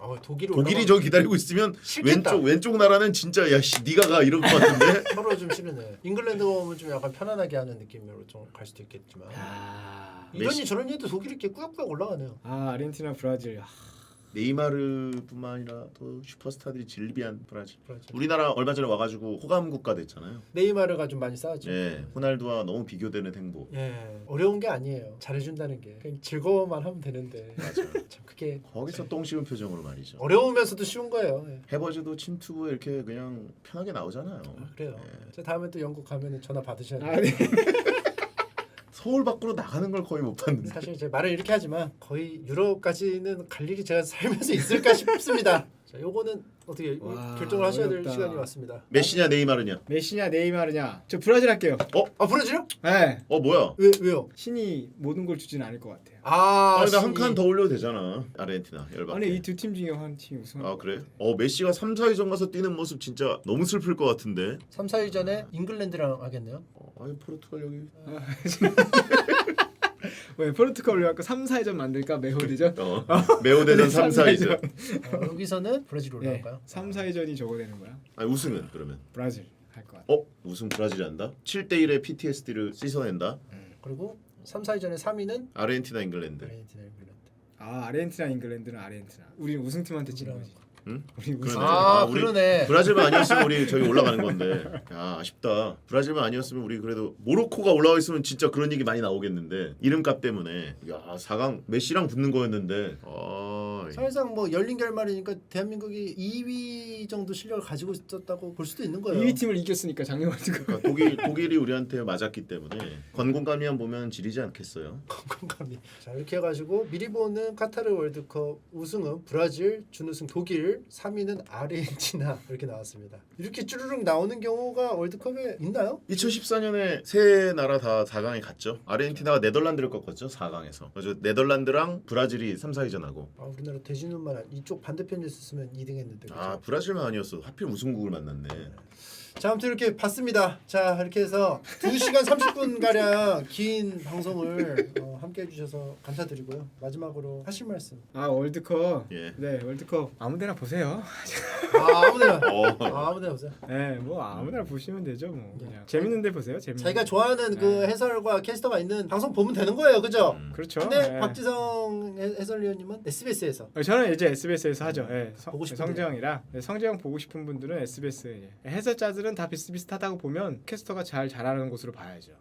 Speaker 2: 독일이 저 기다리고 있으면
Speaker 1: 싫겠다.
Speaker 2: 왼쪽 나라는 진짜 야씨 네가 가 이럴 것 같은데.
Speaker 1: 서로 좀 싫으네. 잉글랜드 오면 좀 약간 편안하게 하는 느낌으로 좀 갈 수도 있겠지만 이러니
Speaker 2: 메시-
Speaker 1: 저러니 해도 독일이 이렇게 꾸역꾸역 올라가네요.
Speaker 3: 아 아르헨티나 브라질.
Speaker 2: 네이마르뿐만 아니라 또 슈퍼스타들이 질비한 브라질.
Speaker 1: 브라질.
Speaker 2: 우리나라 얼마 전에 와가지고 호감 국가 됐잖아요.
Speaker 1: 네이마르가 좀 많이 싸웠죠.
Speaker 2: 예, 호날두와 너무 비교되는 행보.
Speaker 1: 예, 어려운 게 아니에요. 잘해준다는 게 그냥 즐거워만 하면 되는데
Speaker 2: 맞아.
Speaker 1: 참 그게
Speaker 2: 거기서 똥 씌운 표정으로 말이죠.
Speaker 1: 어려우면서도 쉬운 거예요. 예.
Speaker 2: 해버즈도 침투부에 이렇게 그냥 편하게 나오잖아요.
Speaker 1: 그래요.
Speaker 2: 예.
Speaker 1: 저 다음에 또 영국 가면은 전화 받으셔야 돼요.
Speaker 3: 아 네.
Speaker 2: 서울 밖으로 나가는 걸 거의 못 봤는데.
Speaker 1: 사실 이제 말을 이렇게 하지만 거의 유럽까지는 갈 일이 제가 살면서 있을까 싶습니다. 자, 요거는 어떻게
Speaker 3: 와,
Speaker 1: 결정을 하셔야 될
Speaker 3: 어렵다.
Speaker 1: 시간이 왔습니다.
Speaker 2: 메시냐 네이마르냐?
Speaker 3: 메시냐 네이마르냐? 저 브라질 할게요.
Speaker 1: 아 브라질요?
Speaker 3: 네.
Speaker 2: 뭐야?
Speaker 1: 왜요?
Speaker 3: 신이 모든 걸 주진 않을 것 같아요.
Speaker 2: 아니 한
Speaker 1: 신이-
Speaker 2: 칸 더 올려도 되잖아. 아르헨티나 열받게.
Speaker 3: 아니 이 두 팀 중에 한 팀 우승.
Speaker 2: 아 그래? 메시가 3, 4위전 가서 뛰는 모습 진짜 너무 슬플 것 같은데.
Speaker 1: 3, 4위 전에 잉글랜드랑 하겠네요.
Speaker 2: 아니 포르투갈 여기.
Speaker 3: 왜 포르투갈 올려갖고 3, 4회전 만들까 매우 대전?
Speaker 2: 매우 대전 3, 4위전.
Speaker 1: 여기서는 브라질
Speaker 3: 네.
Speaker 1: 올라갈까요?
Speaker 3: 3, 4회전이 저거 되는 거야.
Speaker 2: 아니 우승은 그러면.
Speaker 3: 브라질 할 것 같아.
Speaker 2: 우승 브라질이 한다? 7대1의 PTSD를 씻어낸다?
Speaker 1: 그리고 3, 4위 전에 3위는
Speaker 2: 아르헨티나 잉글랜드.
Speaker 1: 아르헨티나, 잉글랜드.
Speaker 3: 아 아르헨티나 잉글랜드는 아르헨티나. 우리는 우승팀한테 진 거지.
Speaker 2: 응?
Speaker 3: 우리 우승.
Speaker 2: 그러네. 우리
Speaker 1: 그러네.
Speaker 2: 브라질만 아니었으면 우리 저기 올라가는 건데. 야 아쉽다. 브라질만 아니었으면 우리 그래도 모로코가 올라와 있으면 진짜 그런 얘기 많이 나오겠는데 이름값 때문에 야 4강 메시랑 붙는 거였는데.
Speaker 1: 사실상 뭐 열린 결말이니까 대한민국이 2위 정도 실력을 가지고 있었다고 볼 수도 있는 거예요.
Speaker 3: 2위 팀을 이겼으니까 작년 월드컵.
Speaker 2: 그러니까 독일이 우리한테 맞았기 때문에 건공감이만 보면 지리지 않겠어요.
Speaker 1: 건강감이. 자 이렇게 해가지고 미리 보는 카타르 월드컵 우승은 브라질, 준우승 독일, 3위는 아르헨티나 이렇게 나왔습니다. 이렇게 쭈르륵 나오는 경우가 월드컵에 있나요?
Speaker 2: 2014년에 세 나라 다 4강에 갔죠. 아르헨티나가 네덜란드를 꺾었죠. 4강에서. 그래서 네덜란드랑 브라질이 3, 4위전하고.
Speaker 1: 우리나라 돼지눈만 이쪽 반대편에 있었으면 2등했는데. 그렇죠?
Speaker 2: 브라질만 아니었어. 하필 우승국을 만났네.
Speaker 1: 자 아무튼 이렇게 봤습니다. 자 이렇게 해서 2시간 30분 가량 긴 방송을 함께 해주셔서 감사드리고요. 마지막으로 하실 말씀.
Speaker 3: 아 월드컵.
Speaker 2: 예.
Speaker 3: 네 월드컵 아무데나 보세요.
Speaker 1: 아무데나.
Speaker 2: 어.
Speaker 1: 아무데나 보세요.
Speaker 3: 네 뭐 아무데나 보시면 되죠 뭐.
Speaker 1: 네.
Speaker 3: 그냥 재밌는데 보세요. 재밌는.
Speaker 1: 자기가 좋아하는 그 해설과 캐스터가 있는 방송 보면 되는 거예요, 그죠?
Speaker 3: 그렇죠.
Speaker 1: 근데
Speaker 3: 네.
Speaker 1: 박지성 해설위원님은 SBS에서
Speaker 3: 저는 이제 SBS에서 하죠. 네,
Speaker 1: 보고 싶은데.
Speaker 3: 성재형이라 성재형 보고 싶은 분들은 SBS 이제. 해설자들은 다 비슷비슷하다고 보면 캐스터가 잘 잘하는 곳으로 봐야죠.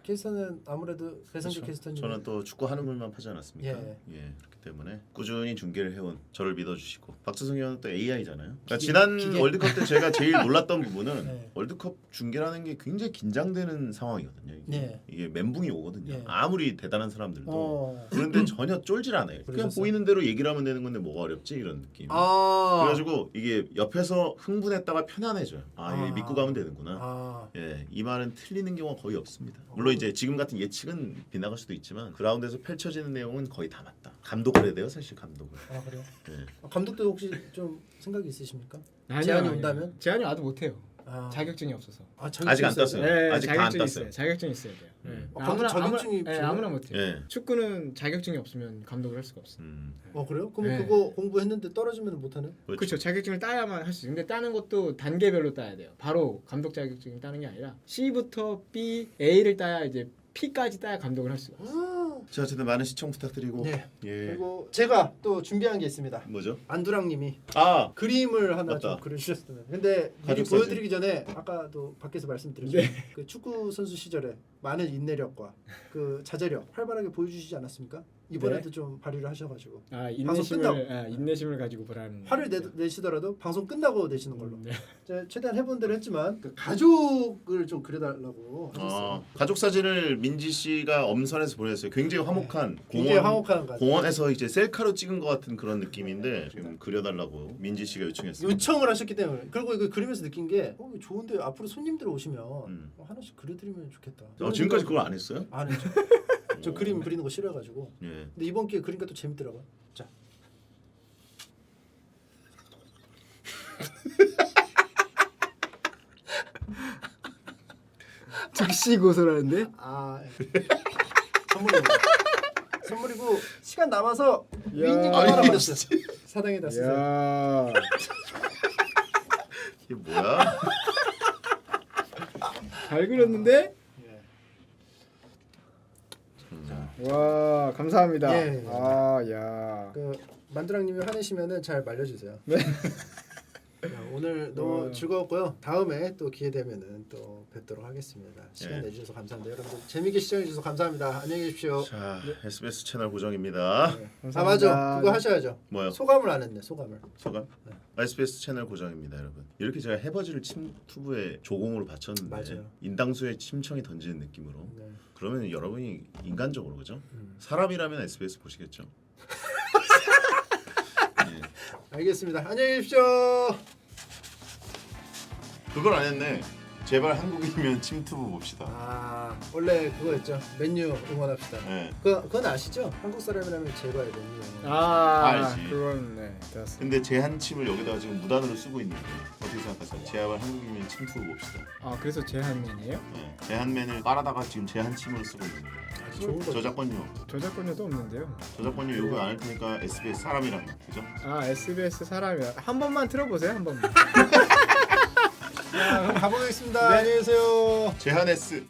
Speaker 1: 캐스터는 아무래도 배성재
Speaker 3: 그렇죠.
Speaker 1: 캐스터님
Speaker 2: 저는 또 축구 하는 분만 파지 않았습니까?
Speaker 1: 예.
Speaker 2: 그렇기 때문에 꾸준히 중계를 해온 저를 믿어주시고 박지성 의원은 또 AI잖아요. 그러니까
Speaker 1: 기계,
Speaker 2: 지난
Speaker 1: 기계.
Speaker 2: 월드컵 때 제가 제일 놀랐던 부분은
Speaker 1: 네.
Speaker 2: 월드컵 중계라는 게 굉장히 긴장되는 상황이거든요. 이게,
Speaker 1: 네.
Speaker 2: 이게 멘붕이 오거든요.
Speaker 1: 네.
Speaker 2: 아무리 대단한 사람들도
Speaker 1: 어.
Speaker 2: 그런데 전혀 쫄질 않아요. 그냥
Speaker 1: 그러셨어요?
Speaker 2: 보이는 대로 얘기를 하면 되는 건데 뭐가 어렵지 이런 느낌.
Speaker 1: 아.
Speaker 2: 그래가지고 이게 옆에서 흥분했다가 편안해져요. 이게 믿고 가면 되는구나.
Speaker 1: 아.
Speaker 2: 예, 이 말은 틀리는 경우가 거의 없습니다. 물론 이제 지금 같은 예측은 빗나갈 수도 있지만 그라운드에서 펼쳐지는 내용은 거의 다 맞다. 감독을 해야 돼요, 사실 감독을.
Speaker 1: 그래요?
Speaker 2: 예.
Speaker 1: 감독도 혹시 좀 생각이 있으십니까?
Speaker 3: 아니요,
Speaker 1: 제안이
Speaker 3: 아니요.
Speaker 1: 온다면?
Speaker 3: 제안이 와도 못해요.
Speaker 1: 아.
Speaker 3: 자격증이 없어서.
Speaker 1: 자격증
Speaker 2: 아직 안
Speaker 1: 있어요?
Speaker 2: 땄어요.
Speaker 3: 네,
Speaker 2: 아직 다안
Speaker 3: 자격증이
Speaker 2: 땄어요.
Speaker 3: 있어요. 자격증이 있어야 돼요. 네.
Speaker 1: 감독 자격증이
Speaker 3: 네,
Speaker 1: 필요해요?
Speaker 3: 아무나 못해요.
Speaker 2: 예.
Speaker 3: 축구는 자격증이 없으면 감독을 할 수가 없어요.
Speaker 1: 그래요? 그럼
Speaker 3: 네.
Speaker 1: 그거 공부했는데 떨어지면 못하네?
Speaker 3: 그렇죠. 자격증을 따야만 할 수 있어요. 근데 따는 것도 단계별로 따야 돼요. 바로 감독 자격증을 따는 게 아니라 C부터 B, A를 따야 이제 피까지 따야 감독을 할 수가.
Speaker 2: 자, 어쨌든 많은 시청 부탁드리고.
Speaker 1: 네.
Speaker 2: 예.
Speaker 1: 그리고 제가 또 준비한 게 있습니다.
Speaker 2: 뭐죠?
Speaker 1: 안두랑님이
Speaker 2: 아,
Speaker 1: 그림을 하나
Speaker 2: 맞다.
Speaker 1: 좀 그려주셨어요. 근데 미리
Speaker 2: 가족 사진.
Speaker 1: 보여드리기 전에 아까도 밖에서 말씀드렸죠. 그 축구 선수 시절에 많은 인내력과 그 자제력 활발하게 보여주시지 않았습니까? 이번에도 좀 발휘를 하셔가지고
Speaker 3: 아
Speaker 1: 끝나고.
Speaker 3: 인내심을 가지고 보라는.
Speaker 1: 화를 내시더라도 방송 끝나고 내시는 걸로.
Speaker 3: 네.
Speaker 1: 제가 최대한 해본 대로 했지만 그 가족을 좀 그려달라고 하셨어요.
Speaker 2: 가족 사진을 민지 씨가 엄선해서 보냈어요. 굉장히 화목한
Speaker 1: 굉장히 화목한 가족.
Speaker 2: 공원에서 이제 셀카로 찍은 것 같은 그런 느낌인데 지금 그려달라고 민지 씨가 요청했어요.
Speaker 1: 요청을 하셨기 때문에 그리고 이거 그리면서 느낀 게 이거 좋은데 앞으로 손님들 오시면 하나씩 그려드리면 좋겠다.
Speaker 2: 지금까지 그걸 안 했어요?
Speaker 1: 안 했죠. 저 그림 그리는 거 싫어해가지고.
Speaker 2: 예.
Speaker 1: 근데 이번 기회에 그리니까 또 재밌더라고요. 자.
Speaker 3: 즉시 고소라는데?
Speaker 1: 아 선물입니다. 선물이고 시간 남아서
Speaker 3: 야.
Speaker 1: 윈닝
Speaker 2: 아니,
Speaker 1: 하나 받았어요. 사당에다 쓰세요.
Speaker 3: 야.
Speaker 2: 이게 뭐야?
Speaker 3: 잘 그렸는데?
Speaker 1: 예.
Speaker 3: 와 감사합니다.
Speaker 1: 예.
Speaker 3: 아 야.
Speaker 1: 그 만두랑님이 화내시면은 잘 말려주세요.
Speaker 3: 네.
Speaker 1: 자, 오늘 너무 즐거웠고요. 다음에 또 기회 되면은 또 뵙도록 하겠습니다. 시간
Speaker 2: 예.
Speaker 1: 내주셔서 감사합니다. 여러분들 재미있게 시청해 주셔서 감사합니다. 안녕히 계십시오.
Speaker 2: 자, SBS 채널 고정입니다.
Speaker 1: 네. 아
Speaker 3: 감사합니다.
Speaker 1: 맞아. 그거 하셔야죠.
Speaker 2: 뭐요?
Speaker 1: 소감을 안 했네. 소감을.
Speaker 2: 소감? SBS 채널 고정입니다, 여러분. 이렇게 제가 해버지를 침투부에 조공으로 바쳤는데
Speaker 1: 맞아요.
Speaker 2: 인당수에 침청이 던지는 느낌으로.
Speaker 1: 네.
Speaker 2: 그러면 여러분이 인간적으로 그죠? 사람이라면 SBS 보시겠죠.
Speaker 1: 알겠습니다. 안녕히 계십시오.
Speaker 2: 그걸 안 했네. 제발 한국이면 침투부 봅시다.
Speaker 1: 아 원래 그거였죠. 맨유 응원합시다.
Speaker 2: 네.
Speaker 1: 그건 아시죠? 한국 사람이라면 제발 맨유 응원.
Speaker 3: 아
Speaker 2: 알지.
Speaker 3: 그건 네. 들었습니다.
Speaker 2: 근데 제 한 침을 여기다가 지금 무단으로 쓰고 있는데 어떻게 생각하세요? 제발 한국이면 침투부 봅시다.
Speaker 3: 아 그래서 제한면이에요?
Speaker 2: 네. 제 한맨을 깔아다가 지금 제 한 침으로 쓰고 있는데
Speaker 1: 아주 좋은 거죠.
Speaker 2: 저작권료
Speaker 3: 저작권료도 없는데요.
Speaker 2: 저작권료 요구 안 할 테니까 SBS 사람이란 말 그죠?
Speaker 3: 아 SBS 사람이야. 한 번만 틀어보세요 한 번만.
Speaker 1: 자, 그럼 가보겠습니다. 안녕히 계세요.
Speaker 2: 제한 S